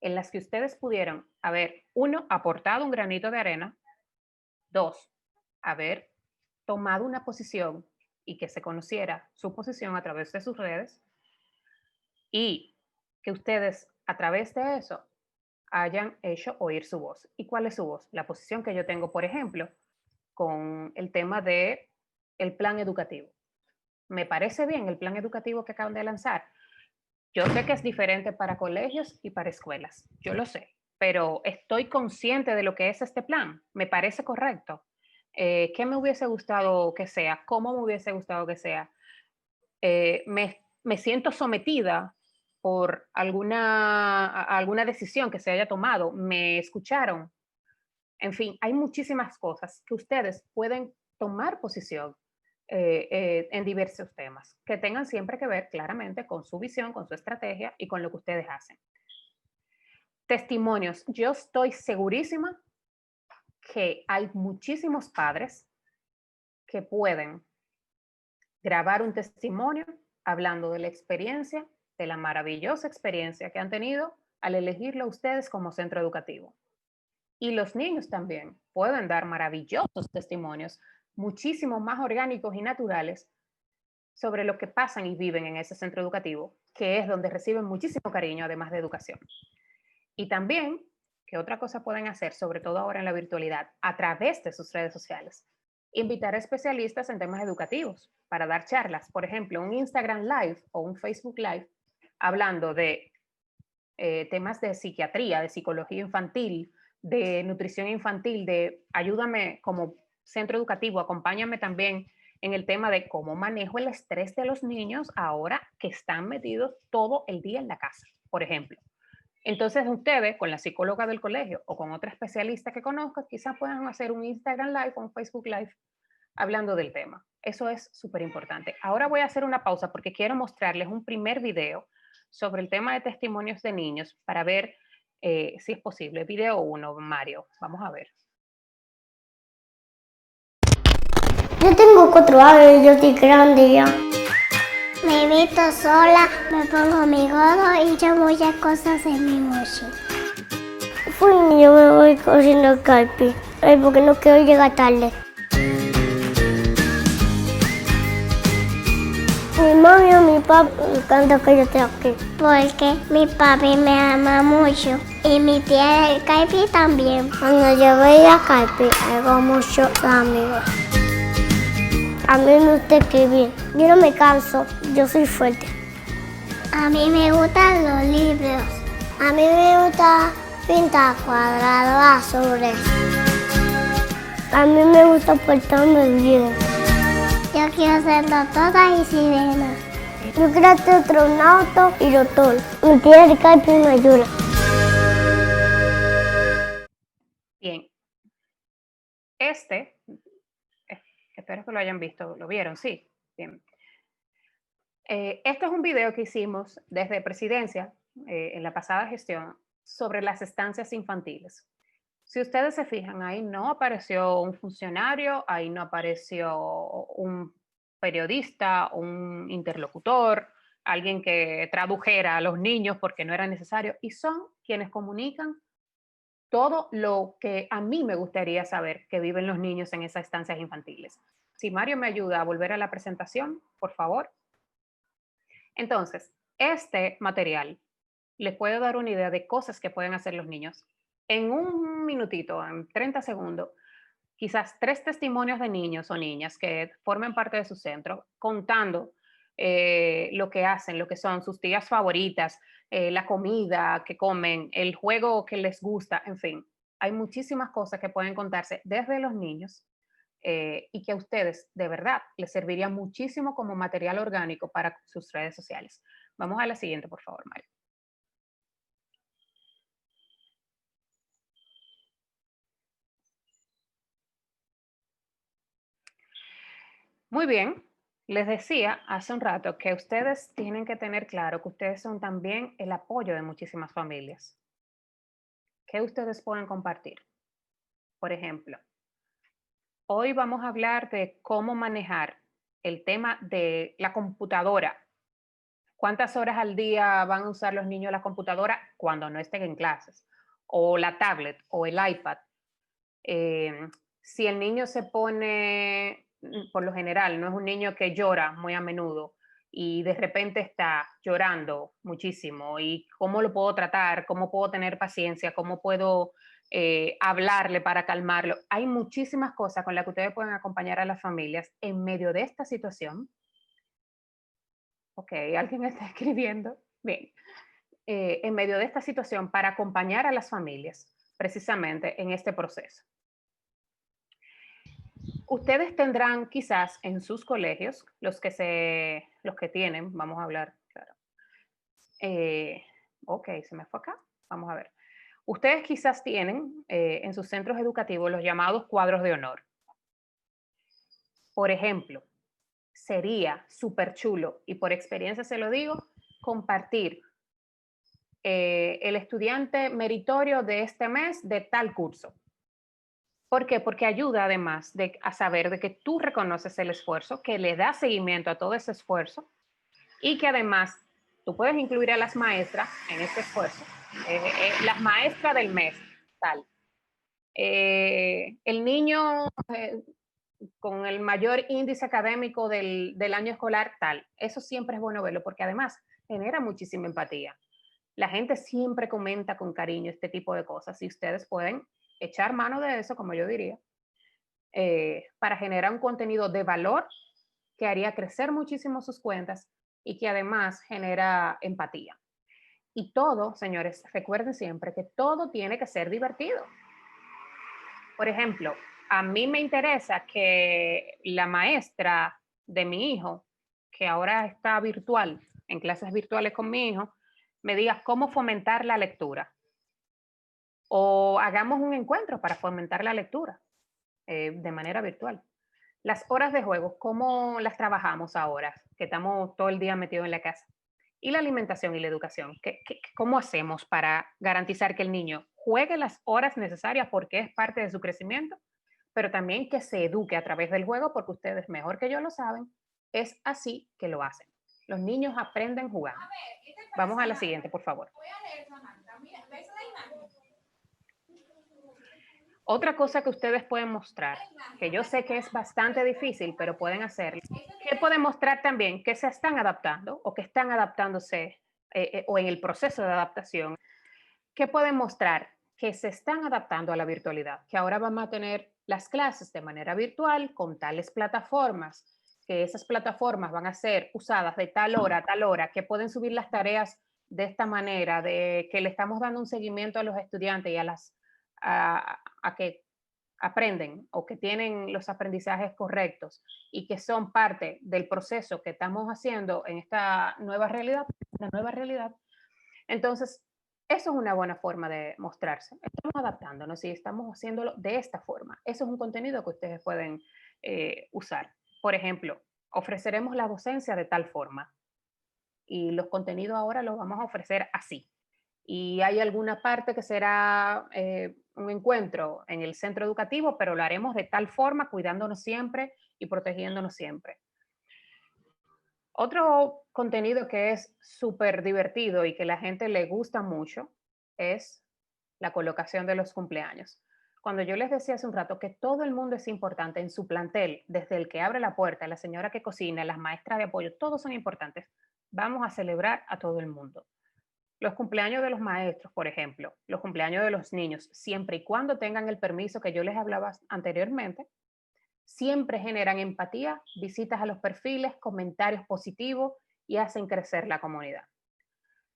en las que ustedes pudieron haber, uno, aportado un granito de arena, dos, haber tomado una posición y que se conociera su posición a través de sus redes y que ustedes a través de eso hayan hecho oír su voz. ¿Y cuál es su voz? La posición que yo tengo, por ejemplo, con el tema de el plan educativo. Me parece bien el plan educativo que acaban de lanzar. Yo sé que es diferente para colegios y para escuelas, yo lo sé, pero estoy consciente de lo que es este plan. Me parece correcto. ¿Qué me hubiese gustado que sea? ¿Cómo me hubiese gustado que sea? Me siento sometida por alguna decisión que se haya tomado. Me escucharon. En fin, hay muchísimas cosas que ustedes pueden tomar posición en diversos temas, que tengan siempre que ver claramente con su visión, con su estrategia y con lo que ustedes hacen. Testimonios. Yo estoy segurísima que hay muchísimos padres que pueden grabar un testimonio hablando de la experiencia, de la maravillosa experiencia que han tenido al elegirlo a ustedes como centro educativo. Y los niños también pueden dar maravillosos testimonios, muchísimo más orgánicos y naturales, sobre lo que pasan y viven en ese centro educativo, que es donde reciben muchísimo cariño, además de educación. Y también, ¿qué otra cosa pueden hacer, sobre todo ahora en la virtualidad, a través de sus redes sociales? Invitar a especialistas en temas educativos para dar charlas, por ejemplo, un Instagram Live o un Facebook Live, hablando de temas de psiquiatría, de psicología infantil, de nutrición infantil, de ayúdame como centro educativo, acompáñame también en el tema de cómo manejo el estrés de los niños ahora que están metidos todo el día en la casa, por ejemplo. Entonces ustedes, con la psicóloga del colegio o con otra especialista que conozcan, quizás puedan hacer un Instagram Live o un Facebook Live hablando del tema. Eso es súper importante. Ahora voy a hacer una pausa porque quiero mostrarles un primer video sobre el tema de testimonios de niños para ver si es posible. Video 1, Mario. Vamos a ver. Yo tengo 4 años, yo estoy grande ya. Me visto sola, me pongo mi gorro y yo muchas cosas en mi mochila. Yo me voy cogiendo carpi, porque no quiero llegar tarde. Mi mami o mi papá me encanta que yo esté aquí. Porque mi papi me ama mucho y mi tía el carpi también. Cuando yo voy a carpi, hago muchos amigos. A mí me gusta escribir. Yo no me canso, yo soy fuerte. A mí me gustan los libros. A mí me gusta pintar cuadrados azules. A mí me gusta portarme bien. Yo quiero ser doctora y sirena. Yo quiero ser astronauta y doctor. Mi tía de Carpi me ayuda. Bien. Espero que lo hayan visto. ¿Lo vieron? Sí. Bien. Este es un video que hicimos desde Presidencia en la pasada gestión sobre las estancias infantiles. Si ustedes se fijan, ahí no apareció un funcionario, ahí no apareció un periodista, un interlocutor, alguien que tradujera a los niños porque no era necesario, y son quienes comunican todo lo que a mí me gustaría saber que viven los niños en esas estancias infantiles. Si Mario me ayuda a volver a la presentación, por favor. Entonces, este material les puede dar una idea de cosas que pueden hacer los niños. En un minutito, en 30 segundos, quizás 3 testimonios de niños o niñas que formen parte de su centro, contando lo que hacen, lo que son sus días favoritas, la comida que comen, el juego que les gusta, en fin. Hay muchísimas cosas que pueden contarse desde los niños y que a ustedes de verdad les serviría muchísimo como material orgánico para sus redes sociales. Vamos a la siguiente, por favor, Mario. Muy bien, les decía hace un rato que ustedes tienen que tener claro que ustedes son también el apoyo de muchísimas familias. ¿Qué ustedes pueden compartir? Por ejemplo, hoy vamos a hablar de cómo manejar el tema de la computadora. ¿Cuántas horas al día van a usar los niños la computadora cuando no estén en clases? O la tablet o el iPad. Si el niño se pone por lo general, no es un niño que llora muy a menudo y de repente está llorando muchísimo y cómo lo puedo tratar, cómo puedo tener paciencia, cómo puedo hablarle para calmarlo. Hay muchísimas cosas con las que ustedes pueden acompañar a las familias en medio de esta situación. Ok, alguien está escribiendo. Bien, en medio de esta situación para acompañar a las familias precisamente en este proceso. Ustedes tendrán quizás en sus colegios, los que tienen, vamos a hablar, claro. Ok, se me fue acá. Vamos a ver. Ustedes quizás tienen en sus centros educativos los llamados cuadros de honor. Por ejemplo, sería súper chulo, y por experiencia se lo digo, compartir el estudiante meritorio de este mes de tal curso. ¿Por qué? Porque ayuda además a saber de que tú reconoces el esfuerzo, que le das seguimiento a todo ese esfuerzo y que además tú puedes incluir a las maestras en ese esfuerzo. Las maestras del mes, tal. El niño con el mayor índice académico del año escolar, tal. Eso siempre es bueno verlo porque además genera muchísima empatía. La gente siempre comenta con cariño este tipo de cosas y ustedes pueden echar mano de eso, como yo diría, para generar un contenido de valor que haría crecer muchísimo sus cuentas y que además genera empatía. Y todo, señores, recuerden siempre que todo tiene que ser divertido. Por ejemplo, a mí me interesa que la maestra de mi hijo, que ahora está virtual, en clases virtuales con mi hijo, me diga cómo fomentar la lectura. O hagamos un encuentro para fomentar la lectura de manera virtual. Las horas de juego, ¿cómo las trabajamos ahora? Que estamos todo el día metidos en la casa. Y la alimentación y la educación, ¿cómo hacemos para garantizar que el niño juegue las horas necesarias porque es parte de su crecimiento, pero también que se eduque a través del juego porque ustedes mejor que yo lo saben, es así que lo hacen. Los niños aprenden jugando. Vamos a la siguiente, por favor. Otra cosa que ustedes pueden mostrar, que yo sé que es bastante difícil, pero pueden hacerlo, que pueden mostrar también que se están adaptando o que están adaptándose o en el proceso de adaptación, que pueden mostrar que se están adaptando a la virtualidad, que ahora vamos a tener las clases de manera virtual con tales plataformas, que esas plataformas van a ser usadas de tal hora a tal hora, que pueden subir las tareas de esta manera, de que le estamos dando un seguimiento a los estudiantes y a que aprenden o que tienen los aprendizajes correctos y que son parte del proceso que estamos haciendo en esta nueva realidad, la nueva realidad. Entonces, eso es una buena forma de mostrarse. Estamos adaptándonos y estamos haciéndolo de esta forma. Eso es un contenido que ustedes pueden usar. Por ejemplo, ofreceremos la docencia de tal forma y los contenidos ahora los vamos a ofrecer así. Y hay alguna parte que será un encuentro en el centro educativo, pero lo haremos de tal forma, cuidándonos siempre y protegiéndonos siempre. Otro contenido que es súper divertido y que la gente le gusta mucho es la colocación de los cumpleaños. Cuando yo les decía hace un rato que todo el mundo es importante en su plantel, desde el que abre la puerta, la señora que cocina, las maestras de apoyo, todos son importantes. Vamos a celebrar a todo el mundo. Los cumpleaños de los maestros, por ejemplo, los cumpleaños de los niños, siempre y cuando tengan el permiso que yo les hablaba anteriormente, siempre generan empatía, visitas a los perfiles, comentarios positivos y hacen crecer la comunidad.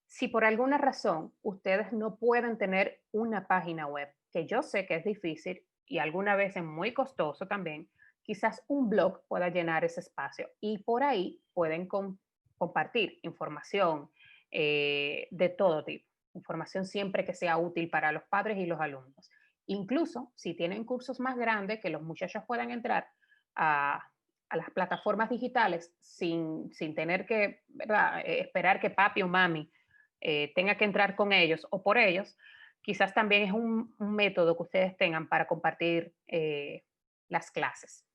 Si por alguna razón ustedes no pueden tener una página web, que yo sé que es difícil y alguna vez es muy costoso también, quizás un blog pueda llenar ese espacio y por ahí pueden compartir información de todo tipo, información siempre que sea útil para los padres y los alumnos. Incluso si tienen cursos más grandes que los muchachos puedan entrar a las plataformas digitales sin tener que, ¿verdad? Esperar que papi o mami tenga que entrar con ellos o por ellos, quizás también es un método que ustedes tengan para compartir las clases.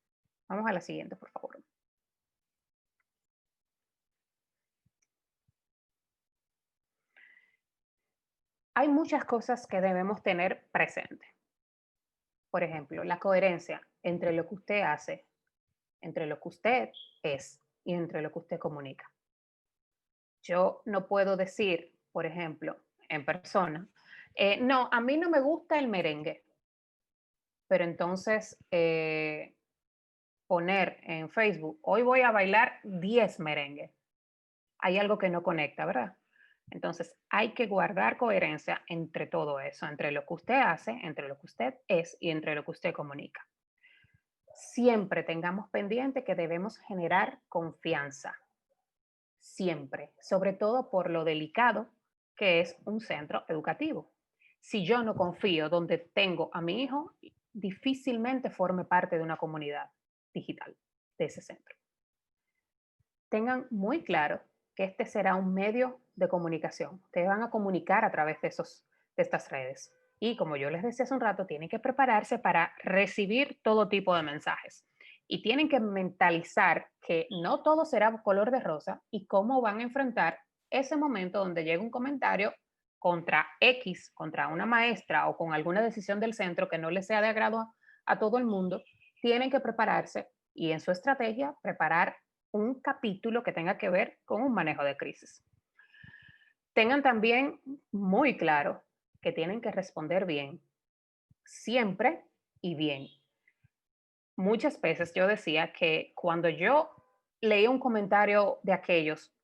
Vamos a la siguiente, por favor. Hay muchas cosas que debemos tener presente. Por ejemplo, la coherencia entre lo que usted hace entre lo que usted es y entre lo que usted comunica. Yo no puedo decir, por ejemplo, en persona, no, a mí no me gusta el merengue, pero entonces poner en Facebook, hoy voy a bailar 10 merengues. Hay algo que no conecta, ¿verdad? Entonces hay que guardar coherencia entre todo eso, entre lo que usted hace, entre lo que usted es y entre lo que usted comunica. Siempre tengamos pendiente que debemos generar confianza. Siempre, sobre todo por lo delicado que es un centro educativo. Si yo no confío donde tengo a mi hijo, difícilmente forme parte de una comunidad digital de ese centro. Tengan muy claro que este será un medio de comunicación. Ustedes van a comunicar a través de estas redes. Y como yo les decía hace un rato, tienen que prepararse para recibir todo tipo de mensajes. Y tienen que mentalizar que no todo será color de rosa y cómo van a enfrentar ese momento donde llega un comentario contra X, contra una maestra o con alguna decisión del centro que no les sea de agrado a todo el mundo. Tienen que prepararse y en su estrategia preparar un capítulo que tenga que ver con un manejo de crisis. Tengan también muy claro que tienen que responder bien, siempre y bien. Muchas veces yo decía que cuando yo leía un comentario de aquellos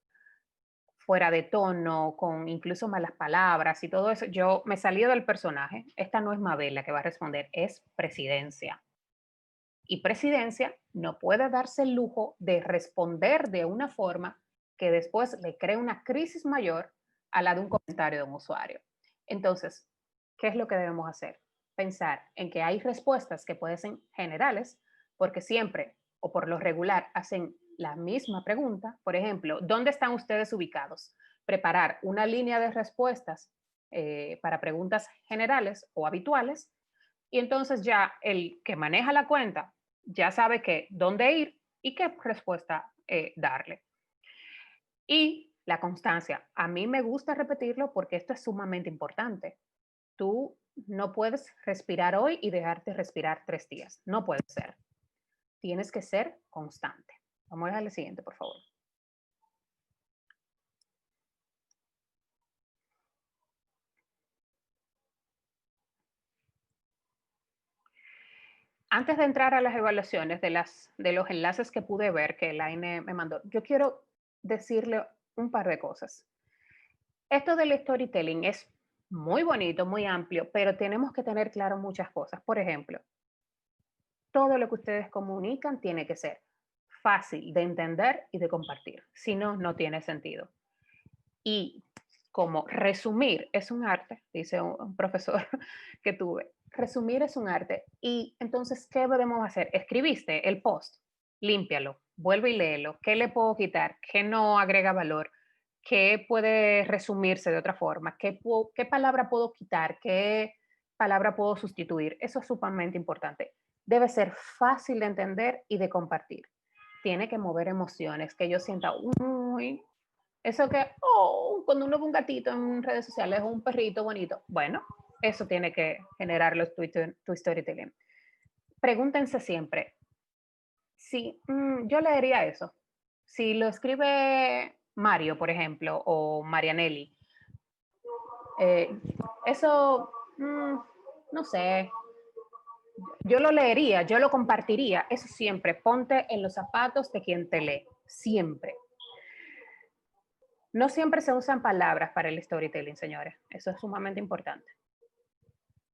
fuera de tono, con incluso malas palabras y todo eso, yo me salía del personaje. Esta no es Mabel la que va a responder, es Presidencia. Y Presidencia no puede darse el lujo de responder de una forma que después le cree una crisis mayor a la de un comentario de un usuario. Entonces, ¿qué es lo que debemos hacer? Pensar en que hay respuestas que pueden ser generales, porque siempre o por lo regular hacen la misma pregunta. Por ejemplo, ¿dónde están ustedes ubicados? Preparar una línea de respuestas para preguntas generales o habituales y entonces ya el que maneja la cuenta ya sabe que dónde ir y qué respuesta darle. Y la constancia. A mí me gusta repetirlo porque esto es sumamente importante. Tú no puedes respirar hoy y dejarte respirar 3 días. No puede ser. Tienes que ser constante. Vamos a ver al siguiente, por favor. Antes de entrar a las evaluaciones de los enlaces que pude ver que la INE me mandó, yo quiero decirle un par de cosas. Esto del storytelling es muy bonito, muy amplio, pero tenemos que tener claro muchas cosas. Por ejemplo, todo lo que ustedes comunican tiene que ser fácil de entender y de compartir. Si no, no tiene sentido. Y como resumir es un arte, dice un profesor que tuve, resumir es un arte. Y entonces, ¿qué debemos hacer? Escribiste el post, límpialo, vuelve y léelo. ¿Qué le puedo quitar? ¿Qué no agrega valor? ¿Qué puede resumirse de otra forma? ¿Qué palabra puedo quitar? ¿Qué palabra puedo sustituir? Eso es sumamente importante. Debe ser fácil de entender y de compartir. Tiene que mover emociones, que yo sienta, uy, eso que, oh, cuando uno ve un gatito en redes sociales o un perrito bonito, bueno, eso tiene que generar tu storytelling. Pregúntense siempre, si yo leería eso, si lo escribe Mario, por ejemplo, o Marianelli, eh, eso, no sé, yo lo leería, yo lo compartiría, eso siempre, ponte en los zapatos de quien te lee, siempre. No siempre se usan palabras para el storytelling, señores. Eso es sumamente importante.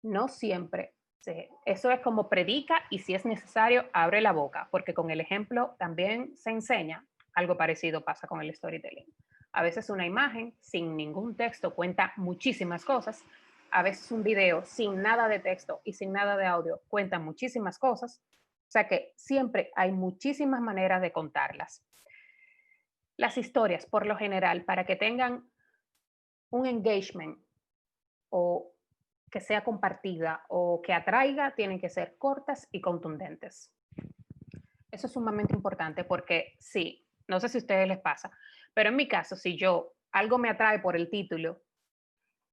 No siempre. Eso es como predica y si es necesario, abre la boca, porque con el ejemplo también se enseña. Algo parecido pasa con el storytelling. A veces una imagen sin ningún texto cuenta muchísimas cosas. A veces un video sin nada de texto y sin nada de audio cuenta muchísimas cosas. O sea que siempre hay muchísimas maneras de contarlas. Las historias, por lo general, para que tengan un engagement o que sea compartida o que atraiga, tienen que ser cortas y contundentes. Eso es sumamente importante porque sí, no sé si a ustedes les pasa, pero en mi caso, si yo algo me atrae por el título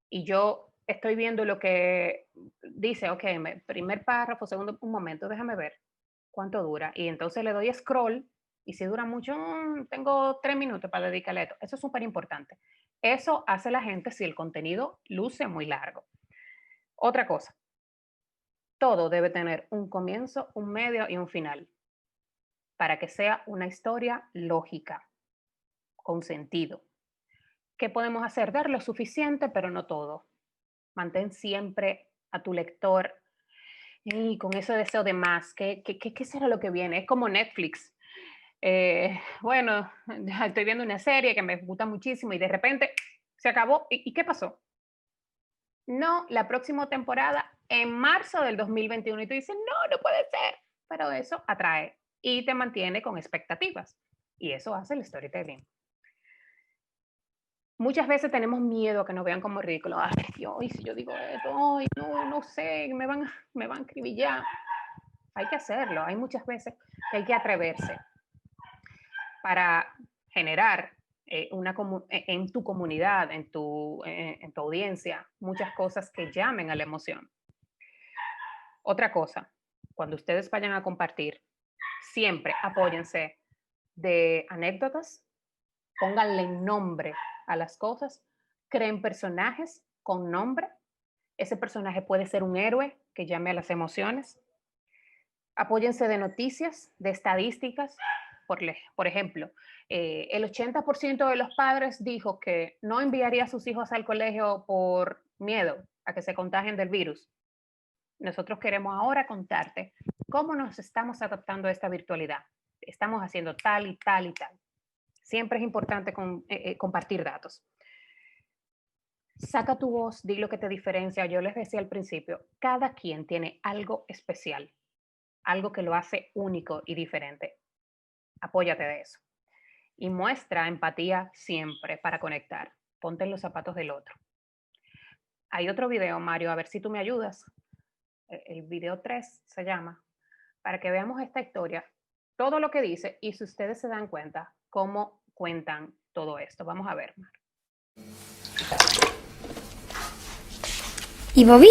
y yo estoy viendo lo que dice, ok, primer párrafo, segundo, un momento, déjame ver. ¿cuánto dura? Y entonces le doy scroll y si dura mucho, tengo 3 minutos para dedicarle a esto. Eso es súper importante. Eso hace la gente si el contenido luce muy largo. Otra cosa, todo debe tener un comienzo, un medio y un final para que sea una historia lógica, con sentido. ¿Qué podemos hacer? Dar lo suficiente, pero no todo. Mantén siempre a tu lector y con ese deseo de más. ¿Qué será lo que viene? Es como Netflix. Bueno, estoy viendo una serie que me gusta muchísimo y de repente se acabó. ¿Y qué pasó? No, la próxima temporada en marzo del 2021 y tú dices, no, no puede ser. Pero eso atrae y te mantiene con expectativas. Y eso hace el storytelling. Muchas veces tenemos miedo a que nos vean como ridículos. Ay, Dios, y si yo digo esto, ay, no sé, me van a acribillar. Hay que hacerlo. Hay muchas veces que hay que atreverse para generar en tu comunidad, en tu audiencia, muchas cosas que llamen a la emoción. Otra cosa, cuando ustedes vayan a compartir, siempre apóyense de anécdotas, pónganle nombre a las cosas, creen personajes con nombre. Ese personaje puede ser un héroe que llame a las emociones. Apóyense de noticias, de estadísticas. Por ejemplo, el 80% de los padres dijo que no enviaría a sus hijos al colegio por miedo a que se contagien del virus. Nosotros queremos ahora contarte cómo nos estamos adaptando a esta virtualidad. Estamos haciendo tal y tal y tal. Siempre es importante compartir datos. Saca tu voz, di lo que te diferencia. Yo les decía al principio, cada quien tiene algo especial, algo que lo hace único y diferente. Apóyate de eso. Y muestra empatía siempre para conectar. Ponte en los zapatos del otro. Hay otro video, Mario, a ver si tú me ayudas. El video 3 se llama, para que veamos esta historia, todo lo que dice y si ustedes se dan cuenta, cómo cuentan todo esto. Vamos a ver, Mario. ¿Y Bobby?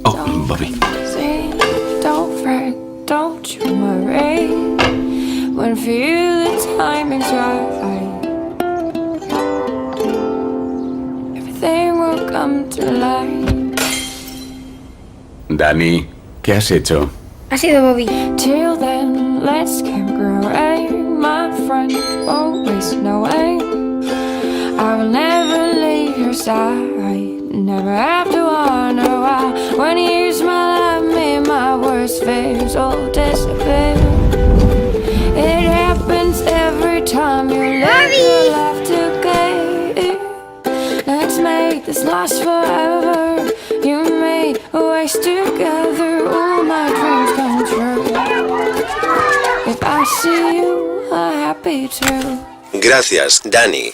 Oh, Bobby. Don't fret, don't you worry. When for you the timing's right, everything will come to light. Dani, ¿qué has hecho? Ha sido Bobby. Till then, let's keep growing, my friend. Always knowing I will never leave your side. Never have to wonder why. When you smile at me, my worst fears all disappear. It happens every time you let your laugh together. Let's make this last forever. You made a ways together. All my dreams come true. If I see you, I'm happy too. Gracias, Dani.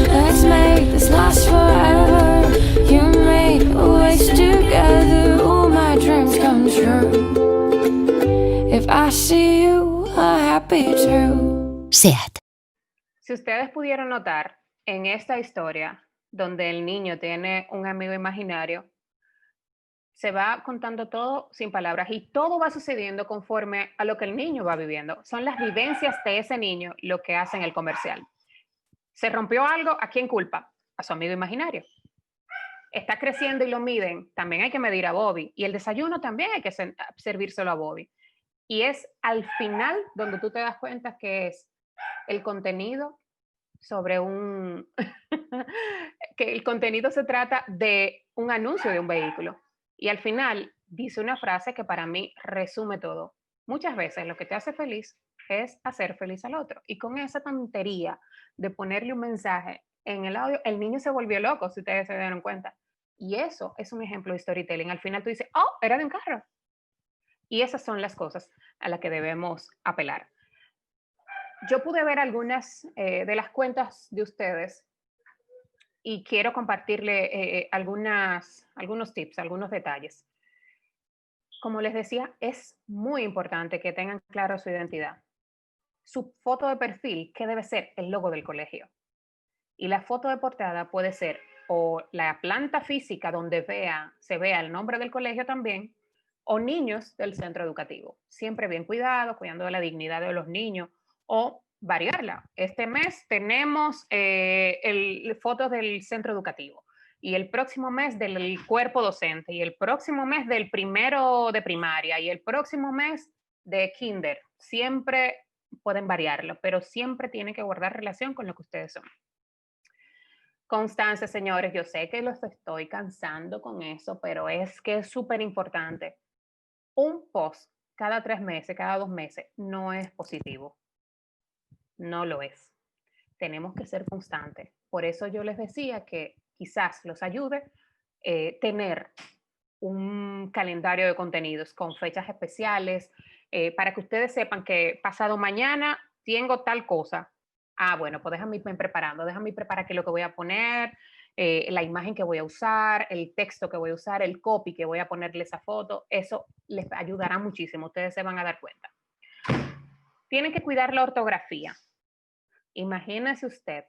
Let's make this last forever. You made a ways together. All my dreams come true. If I see you, I'm happy too. SEAT. Si ustedes pudieron notar en esta historia, donde el niño tiene un amigo imaginario, se va contando todo sin palabras y todo va sucediendo conforme a lo que el niño va viviendo. Son las vivencias de ese niño lo que hacen el comercial. ¿Se rompió algo? ¿A quién culpa? A su amigo imaginario. Está creciendo y lo miden, también hay que medir a Bobby. Y el desayuno también hay que servírselo a Bobby. Y es al final donde tú te das cuenta que es el contenido sobre que el contenido se trata de un anuncio de un vehículo. Y al final dice una frase que para mí resume todo. Muchas veces lo que te hace feliz es hacer feliz al otro. Y con esa tontería de ponerle un mensaje en el audio, el niño se volvió loco, si ustedes se dieron cuenta. Y eso es un ejemplo de storytelling. Al final tú dices, oh, era de un carro. Y esas son las cosas a las que debemos apelar. Yo pude ver algunas de las cuentas de ustedes y quiero compartirle algunos tips, algunos detalles. Como les decía, es muy importante que tengan claro su identidad. Su foto de perfil, que debe ser el logo del colegio. Y la foto de portada puede ser o la planta física donde se vea el nombre del colegio también, o niños del centro educativo. Siempre bien cuidado, cuidando de la dignidad de los niños, o variarla. Este mes tenemos fotos del centro educativo, y el próximo mes del cuerpo docente, y el próximo mes del primero de primaria, y el próximo mes de kinder. Siempre pueden variarlo, pero siempre tienen que guardar relación con lo que ustedes son. Constancia, señores, yo sé que los estoy cansando con eso, pero es que es súper importante. Un post cada 3 meses, cada 2 meses, no es positivo. No lo es. Tenemos que ser constantes. Por eso yo les decía que quizás los ayude tener un calendario de contenidos con fechas especiales, para que ustedes sepan que pasado mañana tengo tal cosa. Ah, bueno, pues déjame irme preparando, déjame preparar qué es lo que voy a poner, la imagen que voy a usar, el texto que voy a usar, el copy que voy a ponerle esa foto. Eso les ayudará muchísimo, ustedes se van a dar cuenta. Tienen que cuidar la ortografía. Imagínese usted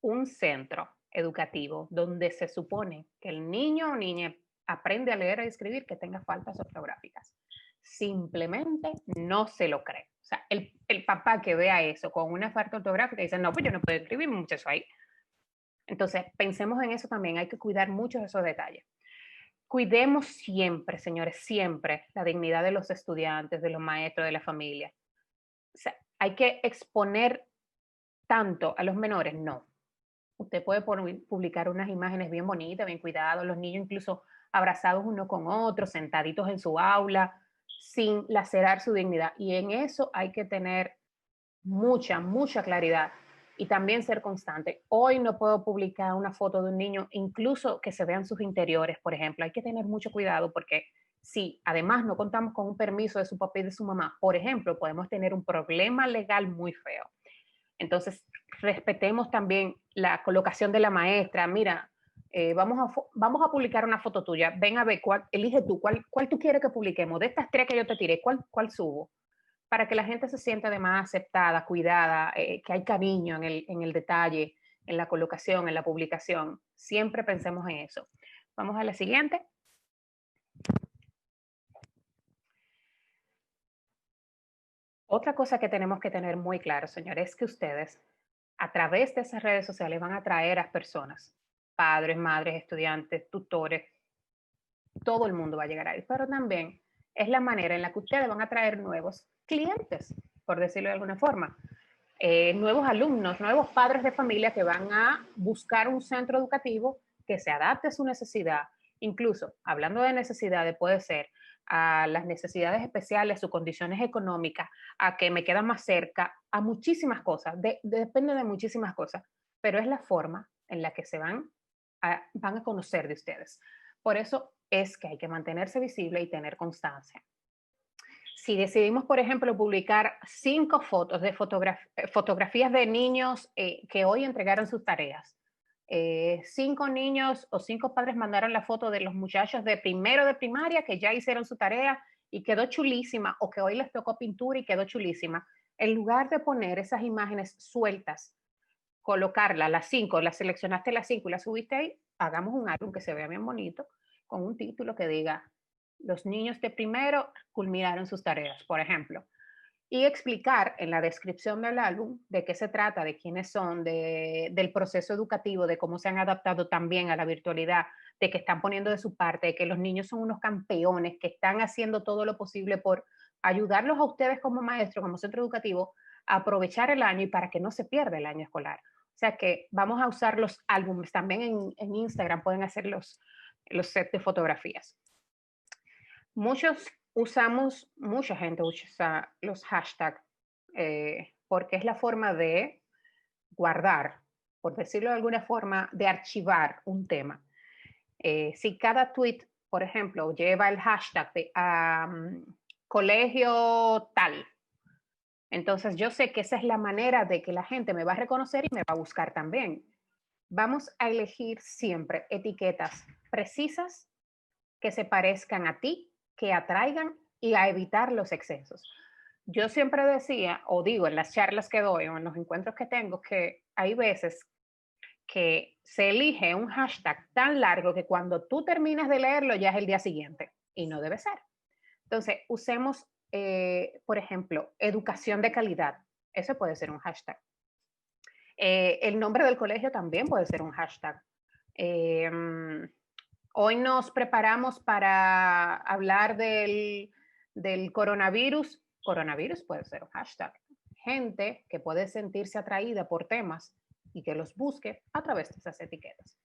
un centro educativo donde se supone que el niño o niña aprende a leer y escribir, que tenga faltas ortográficas. Simplemente no se lo cree. O sea, el papá que vea eso con una falta ortográfica dice, no, pues yo no puedo escribir mucho eso ahí. Entonces, pensemos en eso también. Hay que cuidar mucho de esos detalles. Cuidemos siempre, señores, siempre la dignidad de los estudiantes, de los maestros, de la familia. O sea, hay que exponer tanto a los menores, no. Usted puede publicar unas imágenes bien bonitas, bien cuidadas, los niños incluso abrazados uno con otro, sentaditos en su aula, sin lacerar su dignidad. Y en eso hay que tener mucha, mucha claridad y también ser constante. Hoy no puedo publicar una foto de un niño, incluso que se vean sus interiores, por ejemplo. Hay que tener mucho cuidado porque si además no contamos con un permiso de su papá y de su mamá, por ejemplo, podemos tener un problema legal muy feo. Entonces, respetemos también la colocación de la maestra. Mira, vamos a publicar una foto tuya. Ven a ver, elige tú, cuál tú quieres que publiquemos. De estas 3 que yo te tiré, ¿cuál subo? Para que la gente se sienta además aceptada, cuidada, que hay cariño en el detalle, en la colocación, en la publicación. Siempre pensemos en eso. Vamos a la siguiente. Otra cosa que tenemos que tener muy claro, señores, es que ustedes a través de esas redes sociales van a atraer a personas, padres, madres, estudiantes, tutores, todo el mundo va a llegar ahí, pero también es la manera en la que ustedes van a atraer nuevos clientes, por decirlo de alguna forma, nuevos alumnos, nuevos padres de familia que van a buscar un centro educativo que se adapte a su necesidad. Incluso, hablando de necesidades, puede ser a las necesidades especiales, sus condiciones económicas, a que me queda más cerca, a muchísimas cosas, depende de muchísimas cosas, pero es la forma en la que se van a conocer de ustedes. Por eso es que hay que mantenerse visible y tener constancia. Si decidimos, por ejemplo, publicar 5 fotos de fotografías de niños que hoy entregaron sus tareas, 5 niños o 5 padres mandaron la foto de los muchachos de primero de primaria que ya hicieron su tarea y quedó chulísima, o que hoy les tocó pintura y quedó chulísima, en lugar de poner esas imágenes sueltas, colocarlas, las 5, las seleccionaste las 5 y las subiste ahí, hagamos un álbum que se vea bien bonito, con un título que diga, los niños de primero culminaron sus tareas, por ejemplo, y explicar en la descripción del álbum de qué se trata, de quiénes son, del proceso educativo, de cómo se han adaptado también a la virtualidad, de que están poniendo de su parte, de que los niños son unos campeones, que están haciendo todo lo posible por ayudarlos a ustedes como maestros, como centro educativo, a aprovechar el año y para que no se pierda el año escolar. O sea que vamos a usar los álbumes, también en Instagram pueden hacer los sets de fotografías. Mucha gente usa los hashtags porque es la forma de guardar, por decirlo de alguna forma, de archivar un tema. Si cada tweet, por ejemplo, lleva el hashtag de colegio tal, entonces yo sé que esa es la manera de que la gente me va a reconocer y me va a buscar también. Vamos a elegir siempre etiquetas precisas que se parezcan a ti, que atraigan, y a evitar los excesos. Yo siempre decía, o digo en las charlas que doy o en los encuentros que tengo, que hay veces que se elige un hashtag tan largo que cuando tú terminas de leerlo ya es el día siguiente y no debe ser. Entonces, usemos, por ejemplo, educación de calidad. Eso puede ser un hashtag. El nombre del colegio también puede ser un hashtag. Hoy nos preparamos para hablar del coronavirus. Coronavirus puede ser un hashtag. Gente que puede sentirse atraída por temas y que los busque a través de esas etiquetas.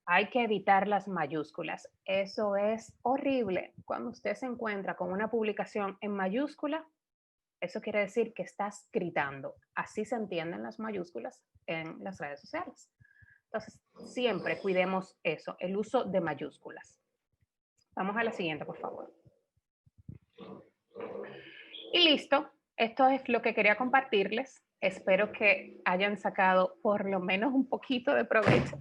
Hay que evitar las mayúsculas. Eso es horrible. Cuando usted se encuentra con una publicación en mayúscula, eso quiere decir que estás gritando. Así se entienden las mayúsculas en las redes sociales. Entonces, siempre cuidemos eso, el uso de mayúsculas. Vamos a la siguiente, por favor. Y listo. Esto es lo que quería compartirles. Espero que hayan sacado por lo menos un poquito de provecho,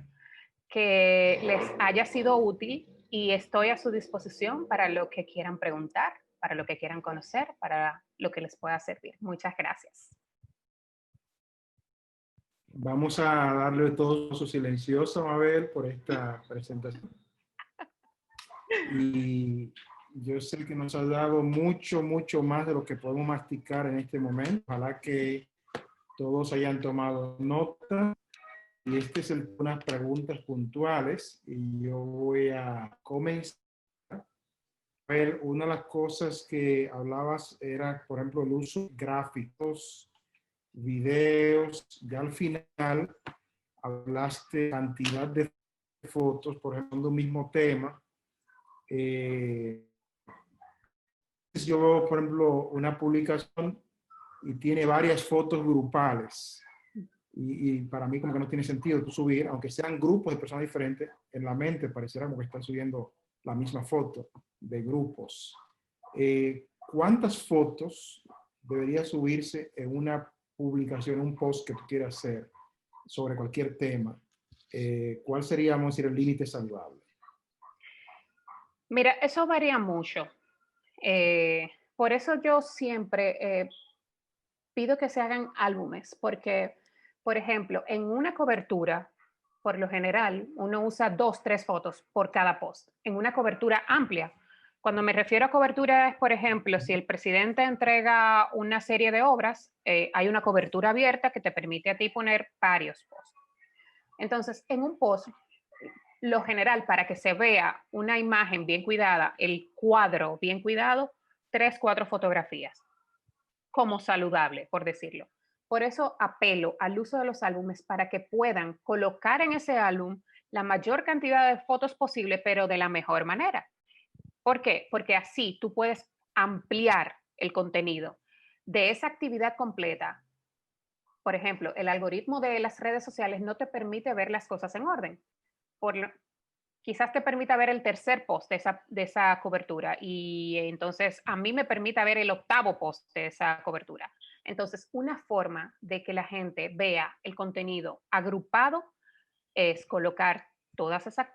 que les haya sido útil y estoy a su disposición para lo que quieran preguntar, para lo que quieran conocer, para lo que les pueda servir. Muchas gracias. Vamos a darle todo su silencioso, Mabel, por esta presentación. Y yo sé que nos ha dado mucho más de lo que podemos masticar en este momento. Ojalá que todos hayan tomado nota. Y este es unas preguntas puntuales. Y yo voy a comenzar. Una de las cosas que hablabas era, por ejemplo, el uso de gráficos, videos. Ya al final hablaste de cantidad de fotos, por ejemplo, de un mismo tema. Yo veo, por ejemplo, una publicación y tiene varias fotos grupales. Y para mí como que no tiene sentido tú subir, aunque sean grupos de personas diferentes, en la mente pareciera como que están subiendo la misma foto de grupos. ¿Cuántas fotos debería subirse en una publicación, un post que tú quieras hacer sobre cualquier tema? ¿Cuál sería, vamos a decir, el límite saludable? Mira, eso varía mucho. Por eso yo siempre pido que se hagan álbumes, porque, por ejemplo, en una cobertura, por lo general, uno usa 2, 3 fotos por cada post. En una cobertura amplia, cuando me refiero a cobertura es, por ejemplo, si el presidente entrega una serie de obras, hay una cobertura abierta que te permite a ti poner varios posts. Entonces, en un post, lo general, para que se vea una imagen bien cuidada, el cuadro bien cuidado, 3, 4 fotografías, como saludable, por decirlo. Por eso apelo al uso de los álbumes para que puedan colocar en ese álbum la mayor cantidad de fotos posible, pero de la mejor manera. ¿Por qué? Porque así tú puedes ampliar el contenido de esa actividad completa. Por ejemplo, el algoritmo de las redes sociales no te permite ver las cosas en orden. Quizás te permita ver el tercer post de esa cobertura y entonces a mí me permita ver el 8º post de esa cobertura. Entonces, una forma de que la gente vea el contenido agrupado es colocar todas esas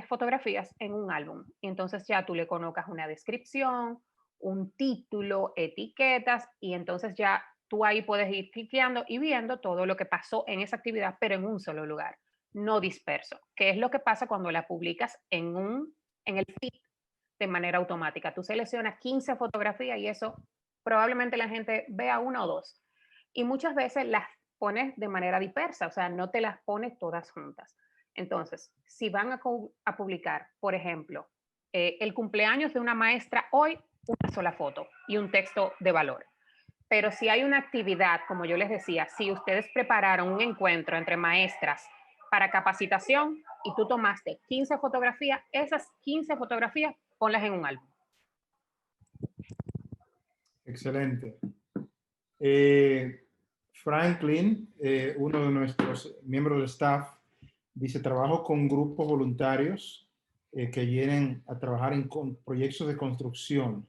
fotografías en un álbum. Y entonces ya tú le colocas una descripción, un título, etiquetas, y entonces ya tú ahí puedes ir cliqueando y viendo todo lo que pasó en esa actividad, pero en un solo lugar, no disperso, que es lo que pasa cuando la publicas en el feed de manera automática. Tú seleccionas 15 fotografías y eso probablemente la gente vea 1 o 2. Y muchas veces las pones de manera dispersa, o sea, no te las pones todas juntas. Entonces, si van a publicar, por ejemplo, el cumpleaños de una maestra hoy, una sola foto y un texto de valor. Pero si hay una actividad, como yo les decía, si ustedes prepararon un encuentro entre maestras para capacitación y tú tomaste 15 fotografías, esas 15 fotografías ponlas en un álbum. Excelente. Franklin, uno de nuestros miembros del staff, dice, trabajo con grupos voluntarios que vienen a trabajar en proyectos de construcción.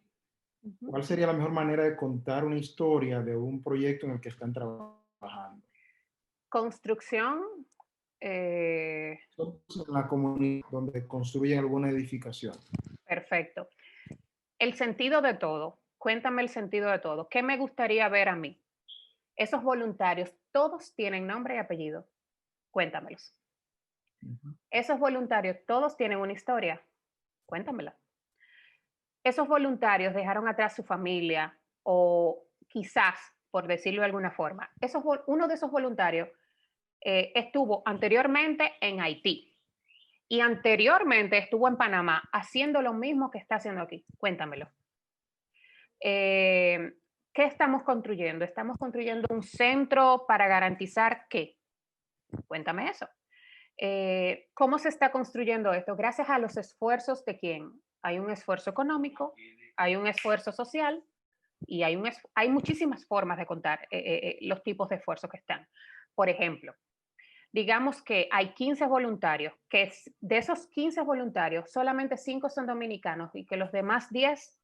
¿Cuál sería la mejor manera de contar una historia de un proyecto en el que están trabajando? Construcción. En la comunidad donde construyen alguna edificación. Perfecto. El sentido de todo. Cuéntame el sentido de todo. ¿Qué me gustaría ver a mí? Esos voluntarios, todos tienen nombre y apellido. Cuéntamelos. Esos voluntarios, todos tienen una historia. Cuéntamela. Esos voluntarios dejaron atrás su familia o quizás, por decirlo de alguna forma, uno de esos voluntarios estuvo anteriormente en Haití y anteriormente estuvo en Panamá haciendo lo mismo que está haciendo aquí. Cuéntamelo. ¿Qué estamos construyendo? Estamos construyendo un centro para garantizar ¿qué? Cuéntame eso. ¿Cómo se está construyendo esto? Gracias a los esfuerzos de quién. Hay un esfuerzo económico, hay un esfuerzo social y hay muchísimas formas de contar los tipos de esfuerzos que están. Por ejemplo, digamos que hay 15 voluntarios, que de esos 15 voluntarios solamente 5 son dominicanos y que los demás 10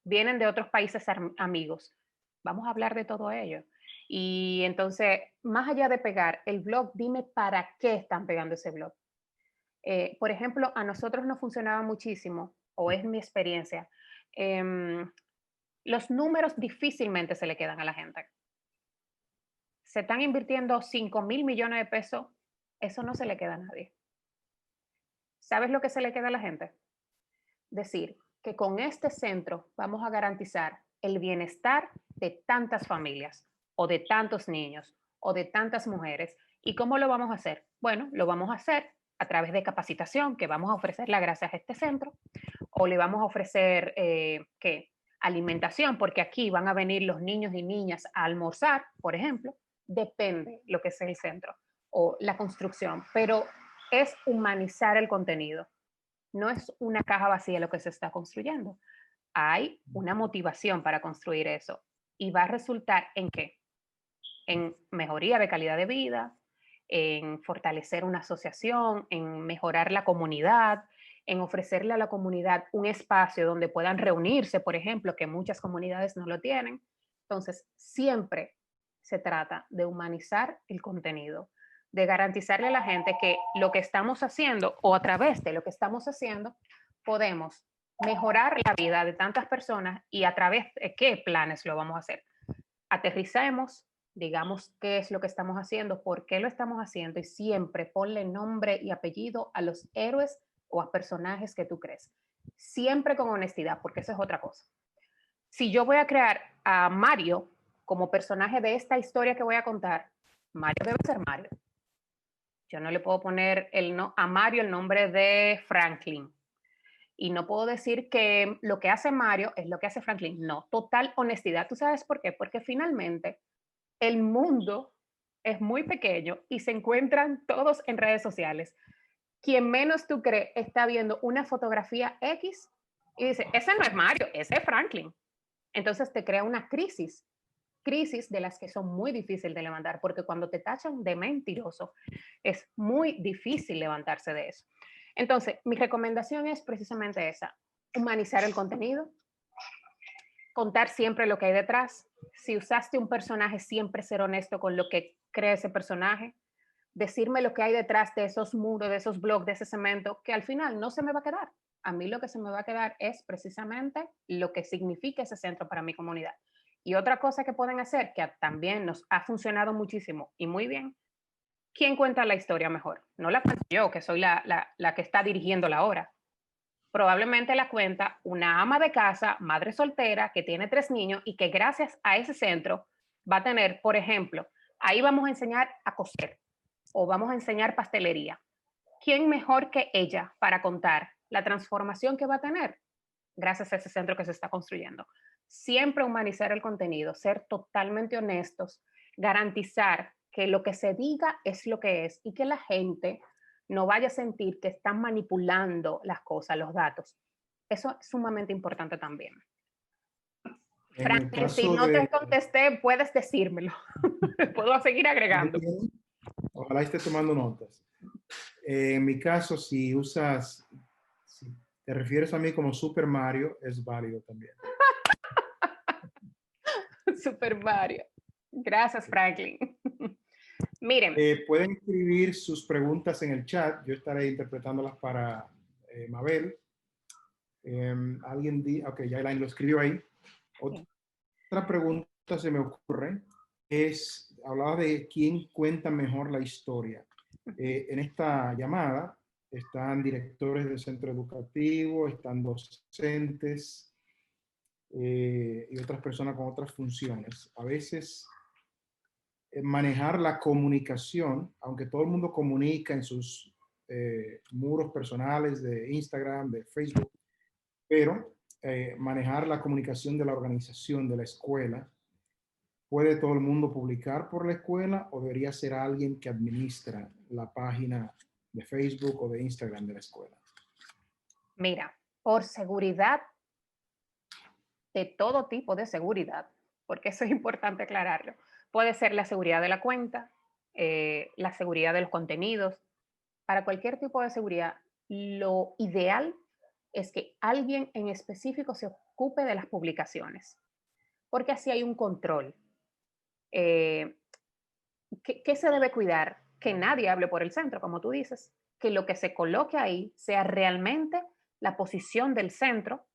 vienen de otros países amigos. Vamos a hablar de todo ello. Y entonces, más allá de pegar el blog, dime para qué están pegando ese blog. Por ejemplo, a nosotros nos funcionaba muchísimo, o es mi experiencia, los números difícilmente se le quedan a la gente. Se están invirtiendo 5,000 millones de pesos, eso no se le queda a nadie. ¿Sabes lo que se le queda a la gente? Decir que con este centro vamos a garantizar el bienestar de tantas familias, o de tantos niños, o de tantas mujeres. ¿Y cómo lo vamos a hacer? Bueno, lo vamos a hacer a través de capacitación que vamos a ofrecerla gracias a este centro, o le vamos a ofrecer ¿qué? Alimentación, porque aquí van a venir los niños y niñas a almorzar, por ejemplo. Depende lo que sea el centro o la construcción, pero es humanizar el contenido. No es una caja vacía lo que se está construyendo. Hay una motivación para construir eso y va a resultar en ¿qué? En mejoría de calidad de vida, en fortalecer una asociación, en mejorar la comunidad, en ofrecerle a la comunidad un espacio donde puedan reunirse, por ejemplo, que muchas comunidades no lo tienen. Entonces, siempre se trata de humanizar el contenido, de garantizarle a la gente que lo que estamos haciendo o a través de lo que estamos haciendo podemos mejorar la vida de tantas personas y a través de qué planes lo vamos a hacer. Aterricemos, digamos qué es lo que estamos haciendo, por qué lo estamos haciendo y siempre ponle nombre y apellido a los héroes o a personajes que tú crees. Siempre con honestidad, porque eso es otra cosa. Si yo voy a crear a Mario como personaje de esta historia que voy a contar, Mario debe ser Mario. Yo no le puedo poner a Mario el nombre de Franklin. Y no puedo decir que lo que hace Mario es lo que hace Franklin. No, total honestidad. ¿Tú sabes por qué? Porque finalmente el mundo es muy pequeño y se encuentran todos en redes sociales. Quien menos tú crees está viendo una fotografía X y dice, ese no es Mario, ese es Franklin. Entonces te crea una crisis de las que son muy difíciles de levantar, porque cuando te tachan de mentiroso, es muy difícil levantarse de eso. Entonces, mi recomendación es precisamente esa, humanizar el contenido, contar siempre lo que hay detrás. Si usaste un personaje, siempre ser honesto con lo que cree ese personaje, decirme lo que hay detrás de esos muros, de esos blogs, de ese cemento, que al final no se me va a quedar. A mí lo que se me va a quedar es precisamente lo que significa ese centro para mi comunidad. Y otra cosa que pueden hacer, que también nos ha funcionado muchísimo y muy bien, ¿quién cuenta la historia mejor? No la cuento yo, que soy la que está dirigiendo la obra. Probablemente la cuenta una ama de casa, madre soltera, que tiene 3 niños y que gracias a ese centro va a tener, por ejemplo, ahí vamos a enseñar a coser o vamos a enseñar pastelería. ¿Quién mejor que ella para contar la transformación que va a tener gracias a ese centro que se está construyendo? Siempre humanizar el contenido, ser totalmente honestos, garantizar que lo que se diga es lo que es y que la gente no vaya a sentir que están manipulando las cosas, los datos. Eso es sumamente importante también. Franklin, si no te contesté, puedes decírmelo. Puedo seguir agregando. Ojalá esté tomando notas. En mi caso, si te refieres a mí como Super Mario, es válido también. Super Mario. Gracias, Franklin. Miren. Pueden escribir sus preguntas en el chat. Yo estaré interpretándolas para Mabel. Ok, ya Elaine lo escribió ahí. Otra pregunta se me ocurre hablaba de quién cuenta mejor la historia. En esta llamada están directores de centro educativo, están docentes y otras personas con otras funciones. A veces manejar la comunicación, aunque todo el mundo comunica en sus muros personales de Instagram, de Facebook, pero manejar la comunicación de la organización de la escuela, ¿puede todo el mundo publicar por la escuela o debería ser alguien que administra la página de Facebook o de Instagram de la escuela? Mira, por seguridad, de todo tipo de seguridad, porque eso es importante aclararlo, puede ser la seguridad de la cuenta, la seguridad de los contenidos. Para cualquier tipo de seguridad, lo ideal es que alguien en específico se ocupe de las publicaciones, porque así hay un control. Eh, ¿Qué se debe cuidar? Que nadie hable por el centro, como tú dices, que lo que se coloque ahí sea realmente la posición del centro,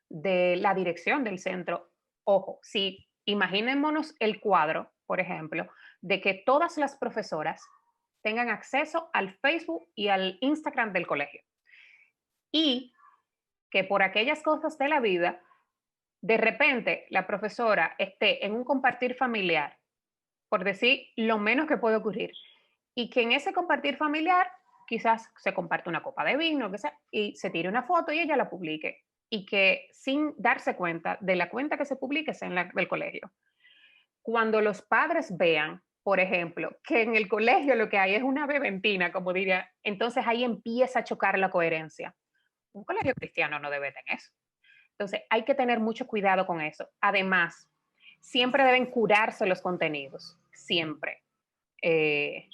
de la dirección del centro. Ojo, si imaginémonos el cuadro, por ejemplo, de que todas las profesoras tengan acceso al Facebook y al Instagram del colegio y que por aquellas cosas de la vida, de repente la profesora esté en un compartir familiar, por decir lo menos que puede ocurrir, y que en ese compartir familiar quizás se comparte una copa de vino, que sea, y se tire una foto y ella la publique, y que sin darse cuenta de la cuenta que se publique sea en la del colegio. Cuando los padres vean, por ejemplo, que en el colegio lo que hay es una beventina, como diría, entonces ahí empieza a chocar la coherencia. Un colegio cristiano no debe tener eso. Entonces hay que tener mucho cuidado con eso. Además, siempre deben curarse los contenidos, siempre. Que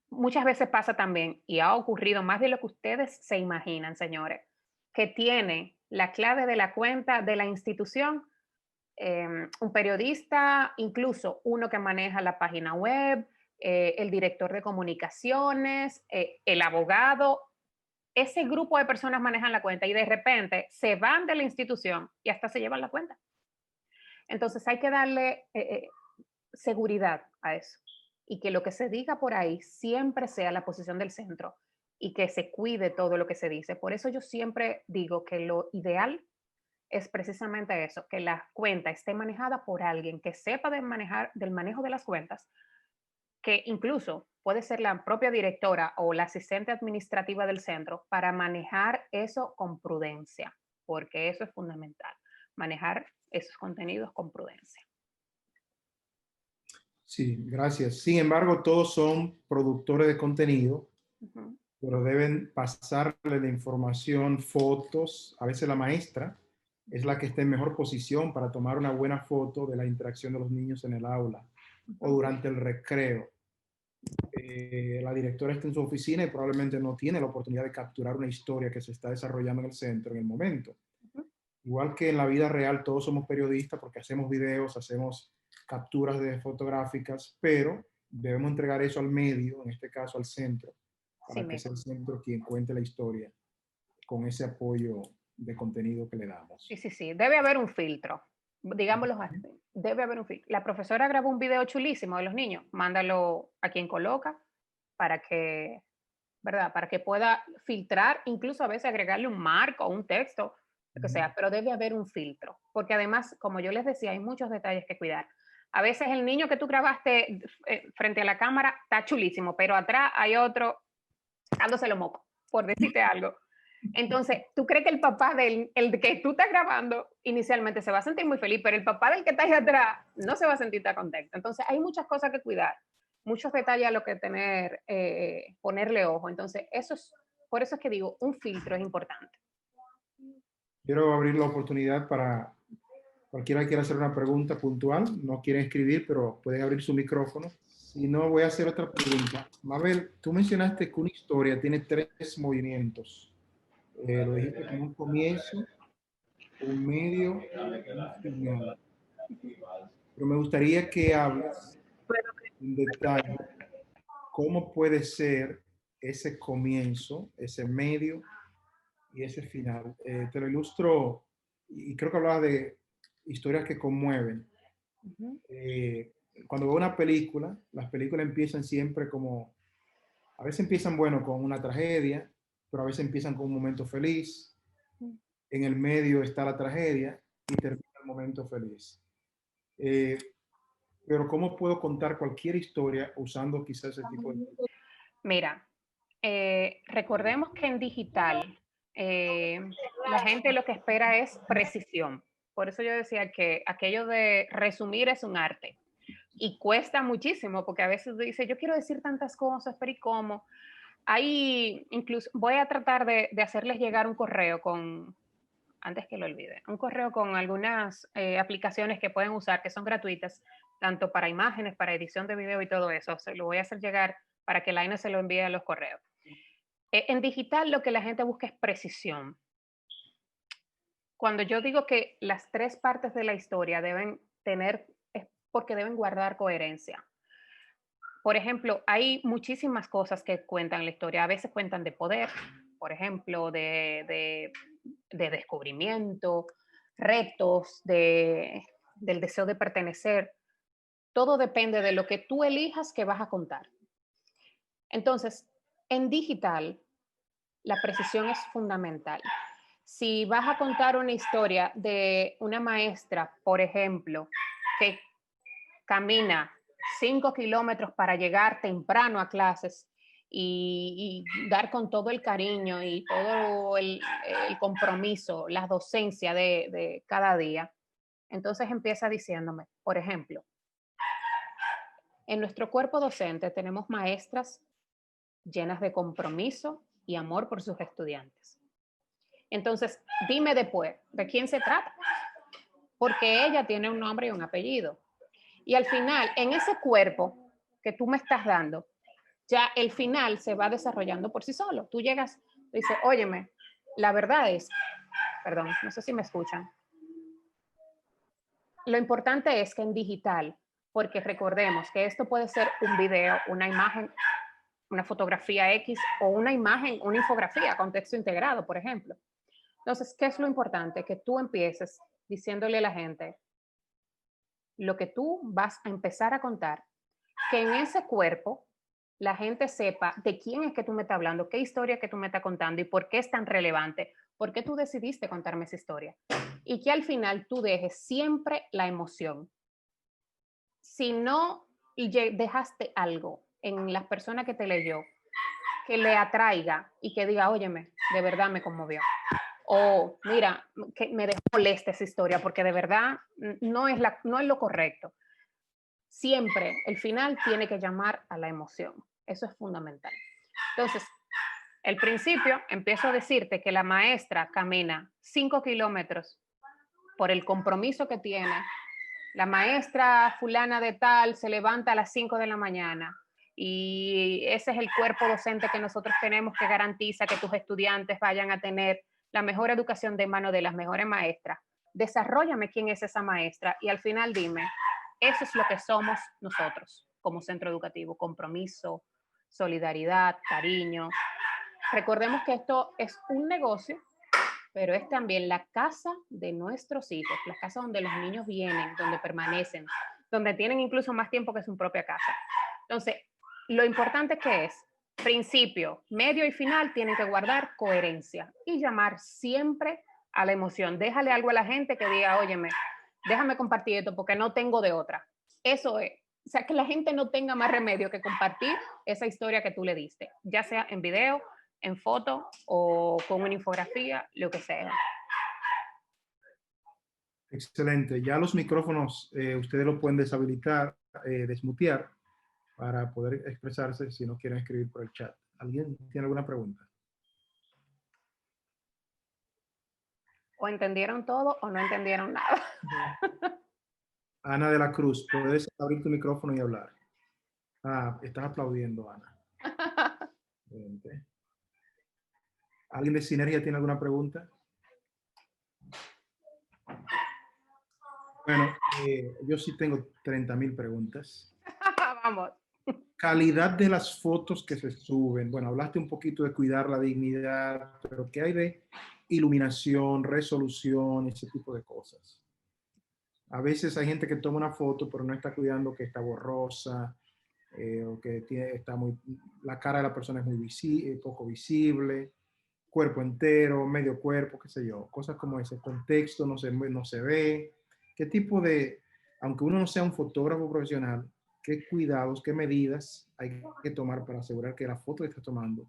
muchas veces pasa también, y ha ocurrido más de lo que ustedes se imaginan, señores, que tiene la clave de la cuenta de la institución, un periodista, incluso uno que maneja la página web, el director de comunicaciones, el abogado. Ese grupo de personas manejan la cuenta y de repente se van de la institución y hasta se llevan la cuenta. Entonces hay que darle seguridad a eso y que lo que se diga por ahí siempre sea la posición del centro y que se cuide todo lo que se dice. Por eso yo siempre digo que lo ideal es precisamente eso, que la cuenta esté manejada por alguien que sepa del manejo de las cuentas, que incluso puede ser la propia directora o la asistente administrativa del centro para manejar eso con prudencia, porque eso es fundamental, manejar esos contenidos con prudencia. Sí, gracias. Sin embargo, todos son productores de contenido, pero deben pasarle la información, fotos. A veces la maestra es la que está en mejor posición para tomar una buena foto de la interacción de los niños en el aula o durante el recreo. La directora está en su oficina y probablemente no tiene la oportunidad de capturar una historia que se está desarrollando en el centro en el momento. Igual que en la vida real, todos somos periodistas porque hacemos videos, hacemos capturas de fotográficas, pero debemos entregar eso al medio, en este caso al centro, para que sea el centro quien cuente la historia con ese apoyo de contenido que le damos. Sí. Debe haber un filtro, digámoslo así. Debe haber un filtro. La profesora grabó un video chulísimo de los niños, mándalo a quien coloca para que, ¿verdad? Para que pueda filtrar, incluso a veces agregarle un marco o un texto, lo que sea, pero debe haber un filtro, porque además, como yo les decía, hay muchos detalles que cuidar. A veces el niño que tú grabaste frente a la cámara está chulísimo, pero atrás hay otro dándose los mocos, por decirte algo. Entonces, tú crees que el papá del el que tú estás grabando inicialmente se va a sentir muy feliz, pero el papá del que está ahí atrás no se va a sentir tan contento. Entonces, hay muchas cosas que cuidar, muchos detalles a los que tener, ponerle ojo. Entonces, por eso es que digo, un filtro es importante. Quiero abrir la oportunidad para cualquiera que quiera hacer una pregunta puntual. No quieren escribir, pero pueden abrir su micrófono. Si no, voy a hacer otra pregunta. Mabel, tú mencionaste que una historia tiene 3 movimientos. Lo dijiste como un comienzo, un medio y un final. Pero me gustaría que hables en detalle cómo puede ser ese comienzo, ese medio y ese final. Te lo ilustro, y creo que hablabas de historias que conmueven. cuando veo una película, las películas empiezan siempre como, a veces empiezan, bueno, con una tragedia, pero a veces empiezan con un momento feliz. En el medio está la tragedia y termina el momento feliz. Pero ¿cómo puedo contar cualquier historia usando quizás ese tipo de... Mira, recordemos que en digital la gente lo que espera es precisión. Por eso yo decía que aquello de resumir es un arte y cuesta muchísimo porque a veces dice, yo quiero decir tantas cosas, pero ¿y cómo? Ahí incluso voy a tratar de hacerles llegar un correo con, antes que lo olvide, un correo con algunas aplicaciones que pueden usar que son gratuitas, tanto para imágenes, para edición de video y todo eso. Se lo voy a hacer llegar para que Laina se lo envíe a los correos. En digital lo que la gente busca es precisión. Cuando yo digo que las tres partes de la historia deben tener, es porque deben guardar coherencia. Por ejemplo, hay muchísimas cosas que cuentan la historia. A veces cuentan de poder, por ejemplo, de descubrimiento, retos, del deseo de pertenecer. Todo depende de lo que tú elijas que vas a contar. Entonces, en digital, la precisión es fundamental. Si vas a contar una historia de una maestra, por ejemplo, que camina 5 kilómetros para llegar temprano a clases y dar con todo el cariño y todo el compromiso, la docencia de cada día, entonces empieza diciéndome, por ejemplo, en nuestro cuerpo docente tenemos maestras llenas de compromiso y amor por sus estudiantes. Entonces, dime después, ¿de quién se trata? Porque ella tiene un nombre y un apellido. Y al final, en ese cuerpo que tú me estás dando, ya el final se va desarrollando por sí solo. Tú llegas, dices, óyeme, la verdad es, perdón, no sé si me escuchan. Lo importante es que en digital, porque recordemos que esto puede ser un video, una imagen, una fotografía X o una imagen, una infografía con texto integrado, por ejemplo. Entonces, ¿qué es lo importante? Que tú empieces diciéndole a la gente lo que tú vas a empezar a contar, que en ese cuerpo la gente sepa de quién es que tú me estás hablando, qué historia que tú me estás contando y por qué es tan relevante, por qué tú decidiste contarme esa historia. Y que al final tú dejes siempre la emoción. Si no dejaste algo en las personas que te leyó, que le atraiga y que diga, óyeme, de verdad me conmovió. O mira, que me dejó molesta esa historia porque de verdad no es lo correcto. Siempre el final tiene que llamar a la emoción. Eso es fundamental. Entonces, el principio, empiezo a decirte que la maestra camina 5 kilómetros por el compromiso que tiene. La maestra fulana de tal se levanta a las 5 de la mañana y ese es el cuerpo docente que nosotros tenemos que garantiza que tus estudiantes vayan a tener la mejor educación de mano de las mejores maestras. Desarróllame quién es esa maestra y al final dime, eso es lo que somos nosotros como centro educativo, compromiso, solidaridad, cariño. Recordemos que esto es un negocio, pero es también la casa de nuestros hijos, la casa donde los niños vienen, donde permanecen, donde tienen incluso más tiempo que su propia casa. Entonces, lo importante que es, principio, medio y final tienen que guardar coherencia y llamar siempre a la emoción. Déjale algo a la gente que diga, óyeme, déjame compartir esto porque no tengo de otra. Eso es. O sea, que la gente no tenga más remedio que compartir esa historia que tú le diste, ya sea en video, en foto o con una infografía, lo que sea. Excelente. Ya los micrófonos, ustedes lo pueden deshabilitar, desmutear, para poder expresarse si no quieren escribir por el chat. ¿Alguien tiene alguna pregunta? O entendieron todo o no entendieron nada. Ana de la Cruz, puedes abrir tu micrófono y hablar. Ah, estás aplaudiendo, Ana. Excelente. ¿Alguien de Sinergia tiene alguna pregunta? Bueno, yo sí tengo 30,000 preguntas. Vamos. Calidad de las fotos que se suben. Bueno, hablaste un poquito de cuidar la dignidad, pero ¿qué hay de iluminación, resolución, ese tipo de cosas? A veces hay gente que toma una foto, pero no está cuidando que está borrosa, o que la cara de la persona es muy poco visible, cuerpo entero, medio cuerpo, qué sé yo, cosas como ese, contexto no se ve. ¿Qué tipo aunque uno no sea un fotógrafo profesional, qué cuidados, qué medidas hay que tomar para asegurar que la foto que está tomando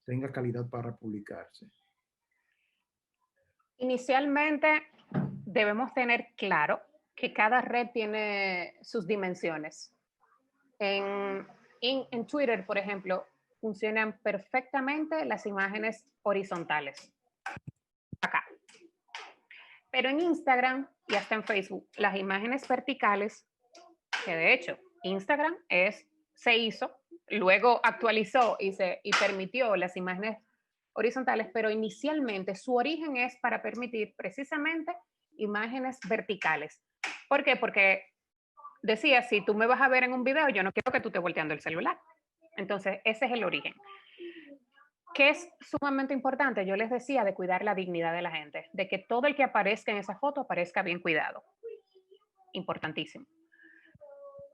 tenga calidad para publicarse? Inicialmente debemos tener claro que cada red tiene sus dimensiones. En Twitter, por ejemplo, funcionan perfectamente las imágenes horizontales. Acá. Pero en Instagram y hasta en Facebook, las imágenes verticales, que de hecho Instagram se hizo, luego actualizó y permitió las imágenes horizontales, pero inicialmente su origen es para permitir precisamente imágenes verticales. ¿Por qué? Porque decía, si tú me vas a ver en un video, yo no quiero que tú estés volteando el celular. Entonces, ese es el origen. ¿Qué es sumamente importante? Yo les decía de cuidar la dignidad de la gente, de que todo el que aparezca en esa foto aparezca bien cuidado. Importantísimo.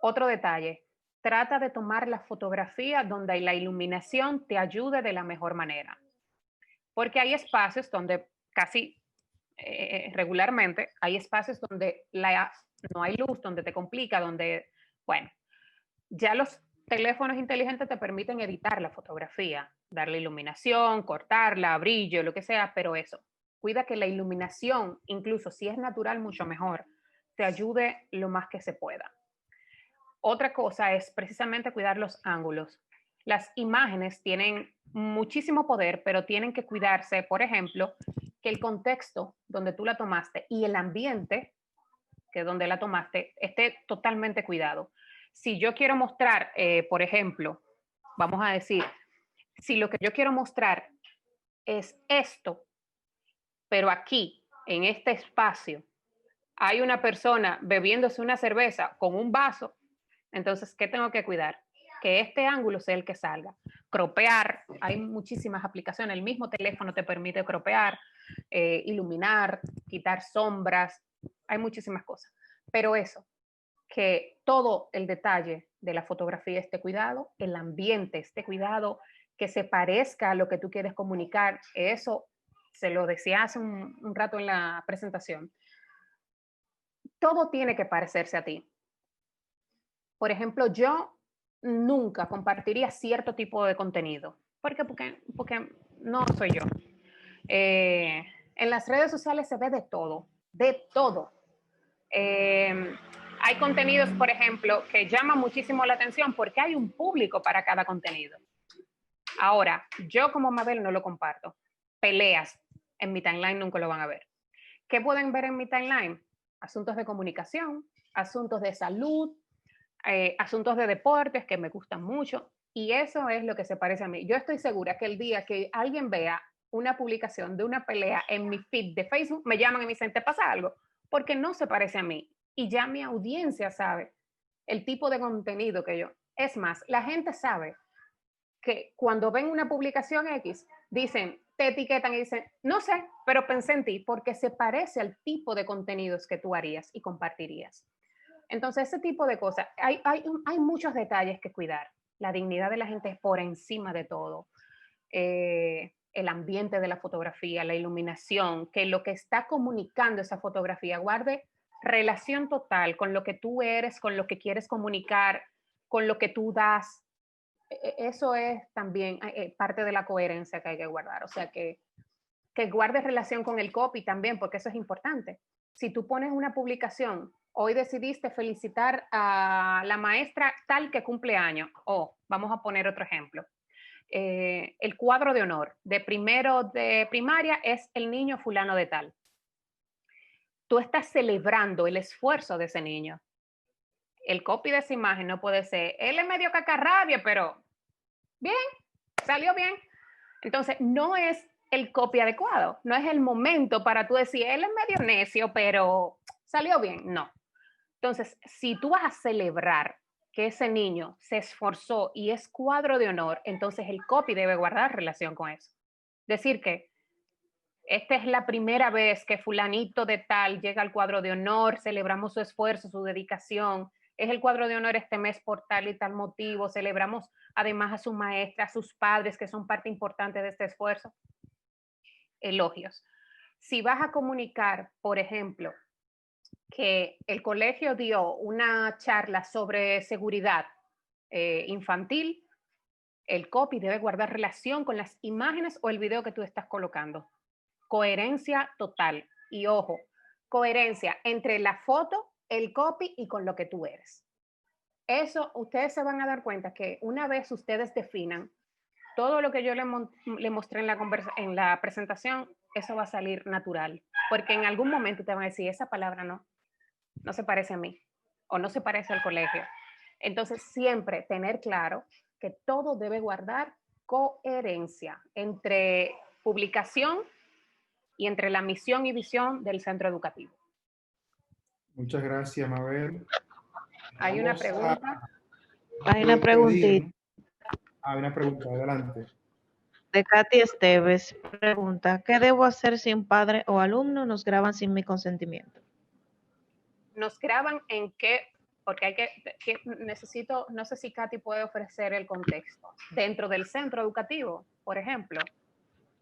Otro detalle, trata de tomar la fotografía donde la iluminación te ayude de la mejor manera. Porque hay espacios donde casi regularmente hay espacios donde no hay luz, donde te complica, bueno, ya los teléfonos inteligentes te permiten editar la fotografía, darle iluminación, cortarla, brillo, lo que sea, pero eso, cuida que la iluminación, incluso si es natural, mucho mejor, te ayude lo más que se pueda. Otra cosa es precisamente cuidar los ángulos. Las imágenes tienen muchísimo poder, pero tienen que cuidarse, por ejemplo, que el contexto donde tú la tomaste y el ambiente que donde la tomaste esté totalmente cuidado. Si yo quiero mostrar, por ejemplo, vamos a decir, si lo que yo quiero mostrar es esto, pero aquí, en este espacio, hay una persona bebiéndose una cerveza con un vaso, entonces, ¿qué tengo que cuidar? Que este ángulo sea el que salga. Cropear, hay muchísimas aplicaciones, el mismo teléfono te permite cropear, iluminar, quitar sombras, hay muchísimas cosas. Pero eso, que todo el detalle de la fotografía esté cuidado, el ambiente esté cuidado, que se parezca a lo que tú quieres comunicar, eso se lo decía hace un rato en la presentación. Todo tiene que parecerse a ti. Por ejemplo, yo nunca compartiría cierto tipo de contenido. ¿Por qué? Porque no soy yo. En las redes sociales se ve de todo, de todo. Hay contenidos, por ejemplo, que llaman muchísimo la atención porque hay un público para cada contenido. Ahora, yo como Mabel no lo comparto. Peleas en mi timeline nunca lo van a ver. ¿Qué pueden ver en mi timeline? Asuntos de comunicación, asuntos de salud, asuntos de deportes que me gustan mucho, y eso es lo que se parece a mí. Yo estoy segura que el día que alguien vea una publicación de una pelea en mi feed de Facebook, me llaman y me dicen, ¿te pasa algo? Porque no se parece a mí, y ya mi audiencia sabe el tipo de contenido que yo. Es más, la gente sabe que cuando ven una publicación X, dicen, te etiquetan y dicen, no sé, pero pensé en ti, porque se parece al tipo de contenidos que tú harías y compartirías. Entonces, ese tipo de cosas, hay muchos detalles que cuidar. La dignidad de la gente es por encima de todo. El ambiente de la fotografía, la iluminación, que lo que está comunicando esa fotografía guarde relación total con lo que tú eres, con lo que quieres comunicar, con lo que tú das. Eso es también parte de la coherencia que hay que guardar. O sea, que guarde relación con el copy también, porque eso es importante. Si tú pones una publicación, hoy decidiste felicitar a la maestra tal que cumple años, o vamos a poner otro ejemplo, el cuadro de honor de primero de primaria es el niño fulano de tal. Tú estás celebrando el esfuerzo de ese niño. El copy de esa imagen no puede ser, él es medio cacarrabia, pero bien, salió bien. Entonces, no es el copy adecuado, no es el momento para tú decir, él es medio necio, pero salió bien. No. Entonces, si tú vas a celebrar que ese niño se esforzó y es cuadro de honor, entonces el copy debe guardar relación con eso. Decir que Esta es la primera vez que fulanito de tal llega al cuadro de honor, celebramos su esfuerzo, su dedicación. Es el cuadro de honor este mes por tal y tal motivo. Celebramos además a su maestra, a sus padres, que son parte importante de este esfuerzo. Elogios. Si vas a comunicar, por ejemplo, que el colegio dio una charla sobre seguridad infantil, el copy debe guardar relación con las imágenes o el video que tú estás colocando. Coherencia total. Y ojo, coherencia entre la foto, el copy y con lo que tú eres. Eso, ustedes se van a dar cuenta que una vez ustedes definan todo lo que yo le mostré en la presentación, eso va a salir natural. Porque en algún momento te van a decir, esa palabra no se parece a mí o no se parece al colegio. Entonces, siempre tener claro que todo debe guardar coherencia entre publicación y entre la misión y visión del centro educativo. Muchas gracias, Mabel. Hay una pregunta. Hay una preguntita Hay una pregunta, adelante. de Katy Esteves. Pregunta, ¿qué debo hacer si un padre o alumno nos graban sin mi consentimiento? Nos graban en qué, porque necesito, no sé si Katy puede ofrecer el contexto. Dentro del centro educativo, por ejemplo,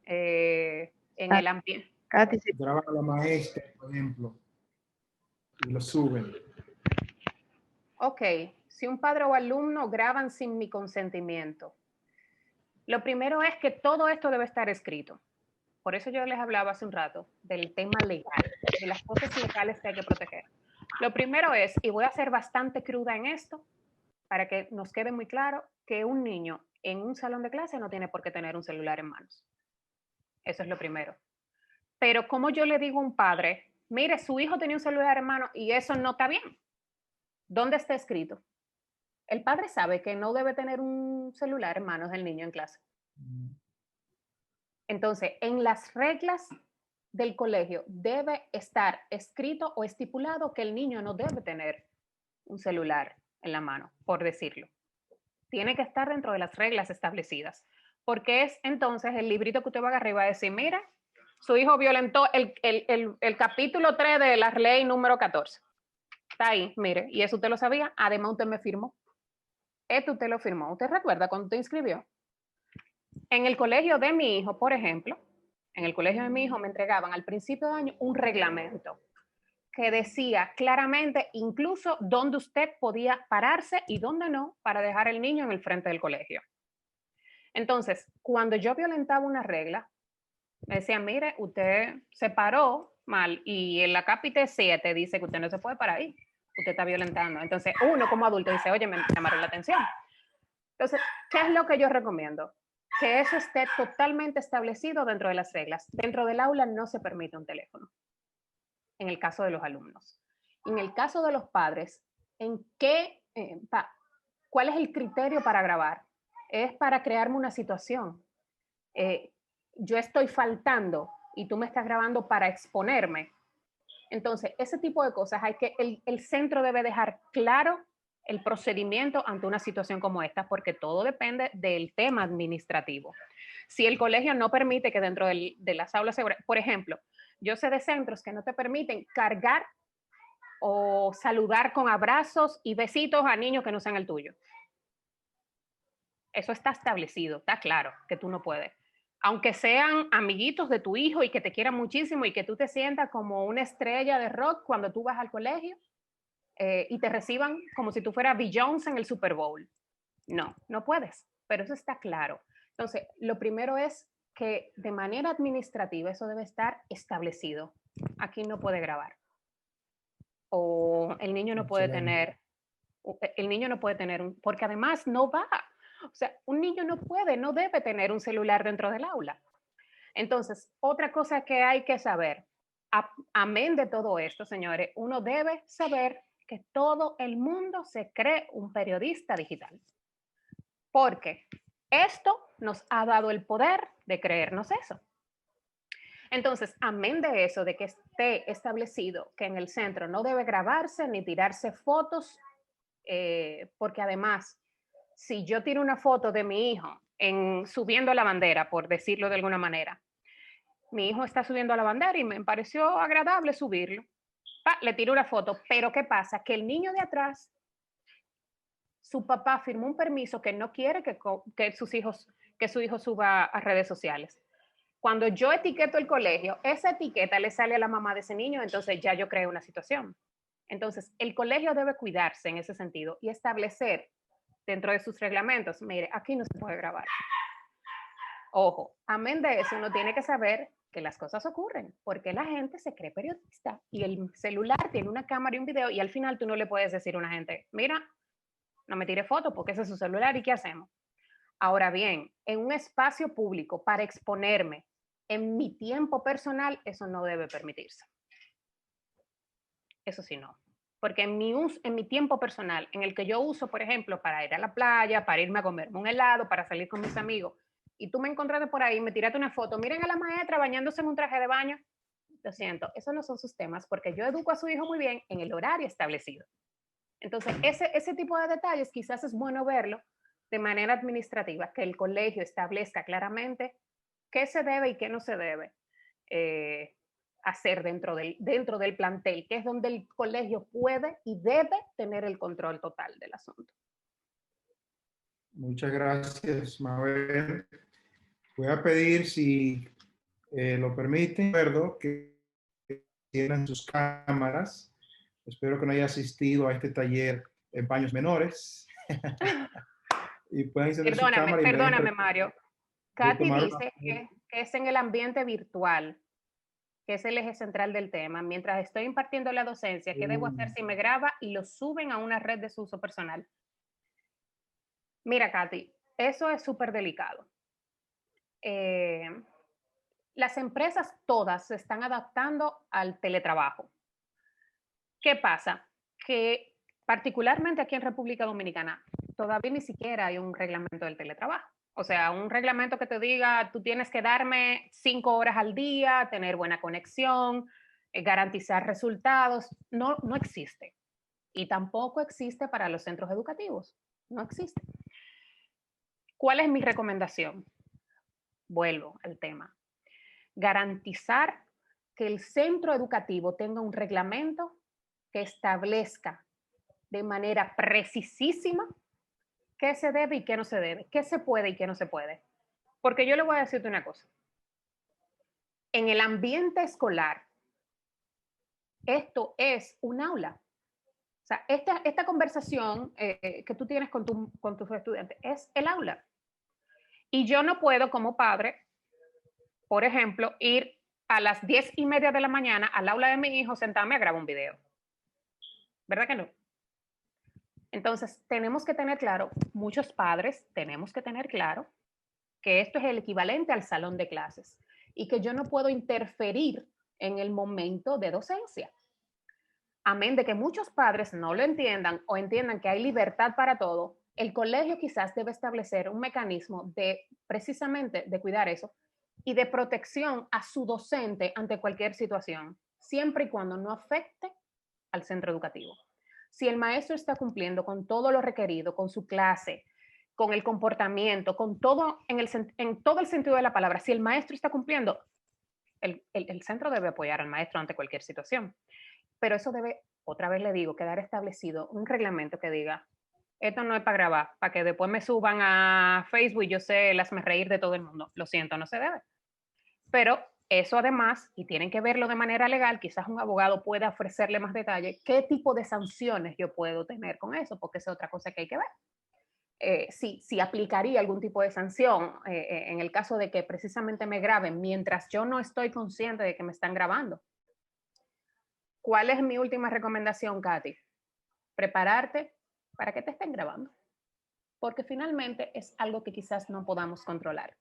en el ambiente. Katy, sí. Graban a la maestra, por ejemplo, y lo suben. Ok, si un padre o alumno graban sin mi consentimiento, lo primero es que todo esto debe estar escrito. Por eso yo les hablaba hace un rato del tema legal, de las cosas legales que hay que proteger. Lo primero es, y voy a ser bastante cruda en esto, para que nos quede muy claro, que un niño en un salón de clase no tiene por qué tener un celular en manos. Eso es lo primero. Pero como yo le digo a un padre, mire, su hijo tenía un celular en mano y eso no está bien. ¿Dónde está escrito? El padre sabe que no debe tener un celular en manos del niño en clase. Entonces, en las reglas del colegio debe estar escrito o estipulado que el niño no debe tener un celular en la mano, por decirlo. Tiene que estar dentro de las reglas establecidas, porque es entonces el librito que usted va a agarrar y va a decir, mira, su hijo violentó el capítulo 3 de la ley número 14. Está ahí, mire, y eso usted lo sabía, además usted me firmó. Esto usted lo firmó. ¿Usted recuerda cuando usted inscribió? En el colegio de mi hijo, por ejemplo, en el colegio de mi hijo me entregaban al principio de año un reglamento que decía claramente incluso dónde usted podía pararse y dónde no para dejar el niño en el frente del colegio. Entonces, cuando yo violentaba una regla, me decían, mire, usted se paró mal y en la capite 7 dice que usted no se puede parar ahí, usted está violentando. Entonces, uno como adulto dice, oye, me llamaron la atención. Entonces, ¿qué es lo que yo recomiendo? Que eso esté totalmente establecido dentro de las reglas. Dentro del aula no se permite un teléfono, en el caso de los alumnos. En el caso de los padres, ¿cuál es el criterio para grabar? Es para crearme una situación. Yo estoy faltando y tú me estás grabando para exponerme. Entonces, ese tipo de cosas el centro debe dejar claro el procedimiento ante una situación como esta, porque todo depende del tema administrativo. Si el colegio no permite que dentro de las aulas, por ejemplo, yo sé de centros que no te permiten cargar o saludar con abrazos y besitos a niños que no sean el tuyo. Eso está establecido, está claro que tú no puedes. Aunque sean amiguitos de tu hijo y que te quieran muchísimo y que tú te sientas como una estrella de rock cuando tú vas al colegio y te reciban como si tú fueras Beyoncé en el Super Bowl. No, no puedes, pero eso está claro. Entonces, lo primero es que de manera administrativa eso debe estar establecido. Aquí no puede grabar. O el niño no puede tener, porque además no va. O sea, un niño no debe tener un celular dentro del aula. Entonces, otra cosa que hay que saber, amén de todo esto, señores, uno debe saber que todo el mundo se cree un periodista digital. Porque esto nos ha dado el poder de creernos eso. Entonces, amén de eso, de que esté establecido que en el centro no debe grabarse ni tirarse fotos, porque además, si yo tiro una foto de mi hijo subiendo la bandera, por decirlo de alguna manera, Mi hijo está subiendo a la bandera y me pareció agradable subirlo. Le tiro una foto, pero ¿qué pasa? Que el niño de atrás, su papá firmó un permiso que no quiere que su hijo suba a redes sociales. Cuando yo etiqueto el colegio, esa etiqueta le sale a la mamá de ese niño, entonces ya yo creo una situación. Entonces, el colegio debe cuidarse en ese sentido y establecer dentro de sus reglamentos, mire, aquí no se puede grabar. Ojo, amén de eso, uno tiene que saber que las cosas ocurren, porque la gente se cree periodista y el celular tiene una cámara y un video y al final tú no le puedes decir a una gente, mira, no me tire fotos porque ese es su celular y ¿qué hacemos? Ahora bien, en un espacio público para exponerme en mi tiempo personal, eso no debe permitirse. Eso sí no. Porque en mi tiempo personal, en el que yo uso, por ejemplo, para ir a la playa, para irme a comerme un helado, para salir con mis amigos, y tú me encontraste por ahí, me tiraste una foto, miren a la maestra bañándose en un traje de baño, lo siento, esos no son sus temas, porque yo educo a su hijo muy bien en el horario establecido. Entonces, ese tipo de detalles quizás es bueno verlo de manera administrativa, que el colegio establezca claramente qué se debe y qué no se debe hacer dentro del plantel, que es donde el colegio puede y debe tener el control total del asunto. Muchas gracias, Mabel. Voy a pedir, si lo permiten, que cierren sus cámaras. Espero que no haya asistido a este taller en paños menores. Y pueden encender su cámara. Perdóname, Mario. Katy tomar dice que es en el ambiente virtual, que es el eje central del tema. Mientras estoy impartiendo la docencia, ¿qué debo hacer si me graba y lo suben a una red de su uso personal? Mira, Katy, eso es súper delicado. Las empresas todas se están adaptando al teletrabajo. ¿Qué pasa? Que particularmente aquí en República Dominicana, todavía ni siquiera hay un reglamento del teletrabajo. O sea, un reglamento que te diga, tú tienes que darme 5 horas al día, tener buena conexión, garantizar resultados. No existe. Y tampoco existe para los centros educativos. No existe. ¿Cuál es mi recomendación? Vuelvo al tema. Garantizar que el centro educativo tenga un reglamento que establezca de manera precisísima qué se debe y qué no se debe, qué se puede y qué no se puede. Porque yo le voy a decirte una cosa. En el ambiente escolar, esto es un aula. O sea, esta conversación que tú tienes con tus estudiantes es el aula. Y yo no puedo, como padre, por ejemplo, ir a las 10:30 de la mañana al aula de mi hijo, sentarme a grabar un video. ¿Verdad que no? Entonces, tenemos que tener claro, muchos padres tenemos que tener claro que esto es el equivalente al salón de clases y que yo no puedo interferir en el momento de docencia. Amén de que muchos padres no lo entiendan o entiendan que hay libertad para todo, el colegio quizás debe establecer un mecanismo de precisamente de cuidar eso y de protección a su docente ante cualquier situación, siempre y cuando no afecte al centro educativo. Si el maestro está cumpliendo con todo lo requerido, con su clase, con el comportamiento, con todo en todo el sentido de la palabra, si el maestro está cumpliendo, el centro debe apoyar al maestro ante cualquier situación. Pero eso debe, otra vez le digo, quedar establecido un reglamento que diga, esto no es para grabar, para que después me suban a Facebook y yo sé, hazme reír de todo el mundo. Lo siento, no se debe. Pero eso además, y tienen que verlo de manera legal, quizás un abogado pueda ofrecerle más detalle, qué tipo de sanciones yo puedo tener con eso, porque es otra cosa que hay que ver. Si aplicaría algún tipo de sanción en el caso de que precisamente me graben mientras yo no estoy consciente de que me están grabando. ¿Cuál es mi última recomendación, Katy? Prepararte para que te estén grabando, porque finalmente es algo que quizás no podamos controlar.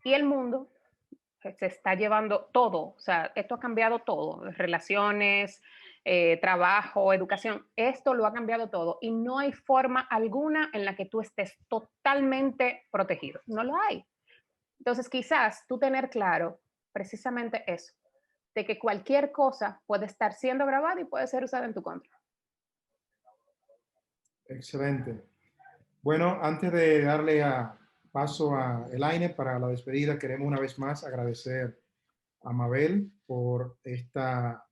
Y el mundo se está llevando todo, o sea, esto ha cambiado todo, relaciones, trabajo, educación, esto lo ha cambiado todo y no hay forma alguna en la que tú estés totalmente protegido, no lo hay. Entonces quizás tú tener claro precisamente eso, de que cualquier cosa puede estar siendo grabada y puede ser usada en tu contra. Excelente. Bueno, antes de darle paso a Elaine para la despedida, queremos una vez más agradecer a Mabel por esta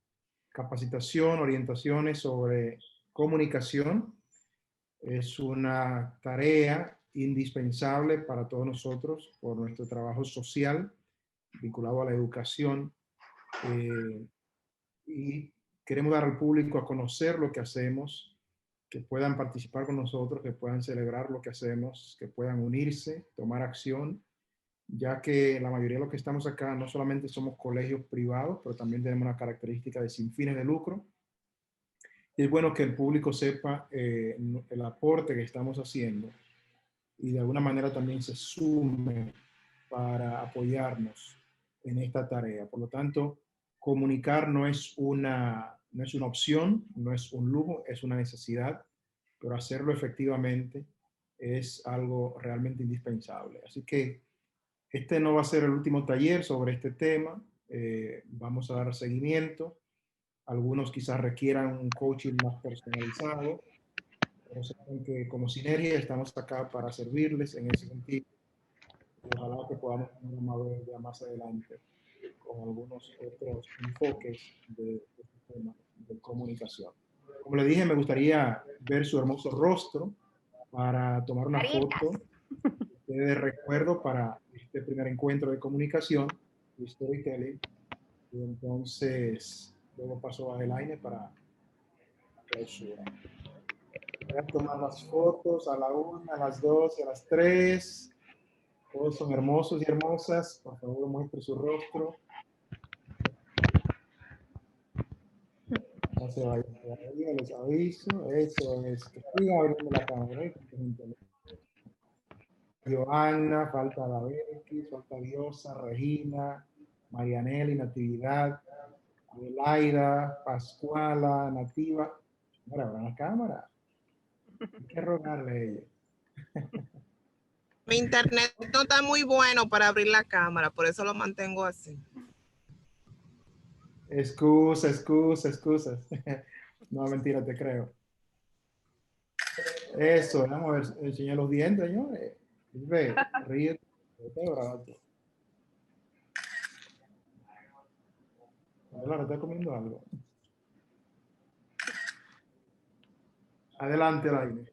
capacitación, orientaciones sobre comunicación. Es una tarea indispensable para todos nosotros por nuestro trabajo social vinculado a la educación. Y queremos dar al público a conocer lo que hacemos, que puedan participar con nosotros, que puedan celebrar lo que hacemos, que puedan unirse, tomar acción, ya que la mayoría de los que estamos acá no solamente somos colegios privados, pero también tenemos una característica de sin fines de lucro. Y es bueno que el público sepa el aporte que estamos haciendo y de alguna manera también se sume para apoyarnos en esta tarea. Por lo tanto, comunicar no es una opción, no es un lujo, es una necesidad, pero hacerlo efectivamente es algo realmente indispensable. Así que este no va a ser el último taller sobre este tema. Vamos a dar seguimiento. Algunos quizás requieran un coaching más personalizado, pero saben que como Sinergia estamos acá para servirles en ese sentido. Ojalá que podamos tener una vez ya más adelante con algunos otros enfoques de este tema de comunicación. Como le dije, me gustaría ver su hermoso rostro para tomar una foto de recuerdo para este primer encuentro de comunicación, de storytelling. Y entonces, luego paso a Elaine para la clausura. Voy a tomar las fotos a la 1, a las 2 y a las 3. Todos son hermosos y hermosas. Por favor, muestre su rostro. No se vayan todavía, les aviso. Eso es. Que sigan abriendo la cámara. Johanna, falta Dabequis, falta Diosa, Regina, Marianela y Natividad, Adelaida, Pascuala, Nativa. Ahora abran la cámara. Hay que rogarle a ella. Mi internet no está muy bueno para abrir la cámara, por eso lo mantengo así. Excusas. No, mentira, te creo. Eso, vamos a ver, enseñar los dientes, señores. Ve, ríe. Ahora está comiendo algo. Adelante, Laine.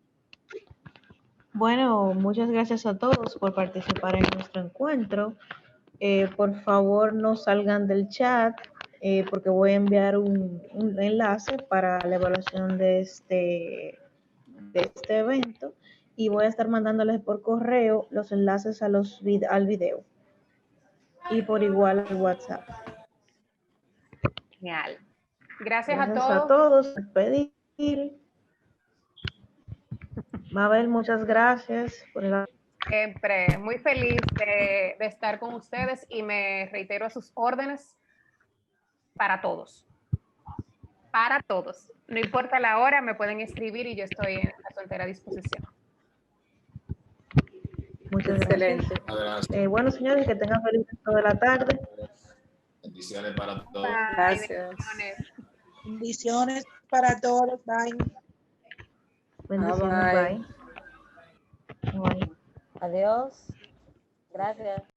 Bueno, muchas gracias a todos por participar en nuestro encuentro. Por favor, no salgan del chat porque voy a enviar un enlace para la evaluación de este evento y voy a estar mandándoles por correo los enlaces a al video y por igual al WhatsApp. Genial. Gracias Gracias a todos. Despedir. Mabel, muchas gracias por la... Siempre muy feliz de estar con ustedes y me reitero a sus órdenes para todos. Para todos. No importa la hora, me pueden escribir y yo estoy a su entera disposición. Muchas Excelente. gracias. Bueno, señores, que tengan feliz resto de la tarde. Bendiciones para todos. Bye. Gracias. Bendiciones para todos. Bye. Bendiciones, Bye. bye. Bye. Adiós. Gracias.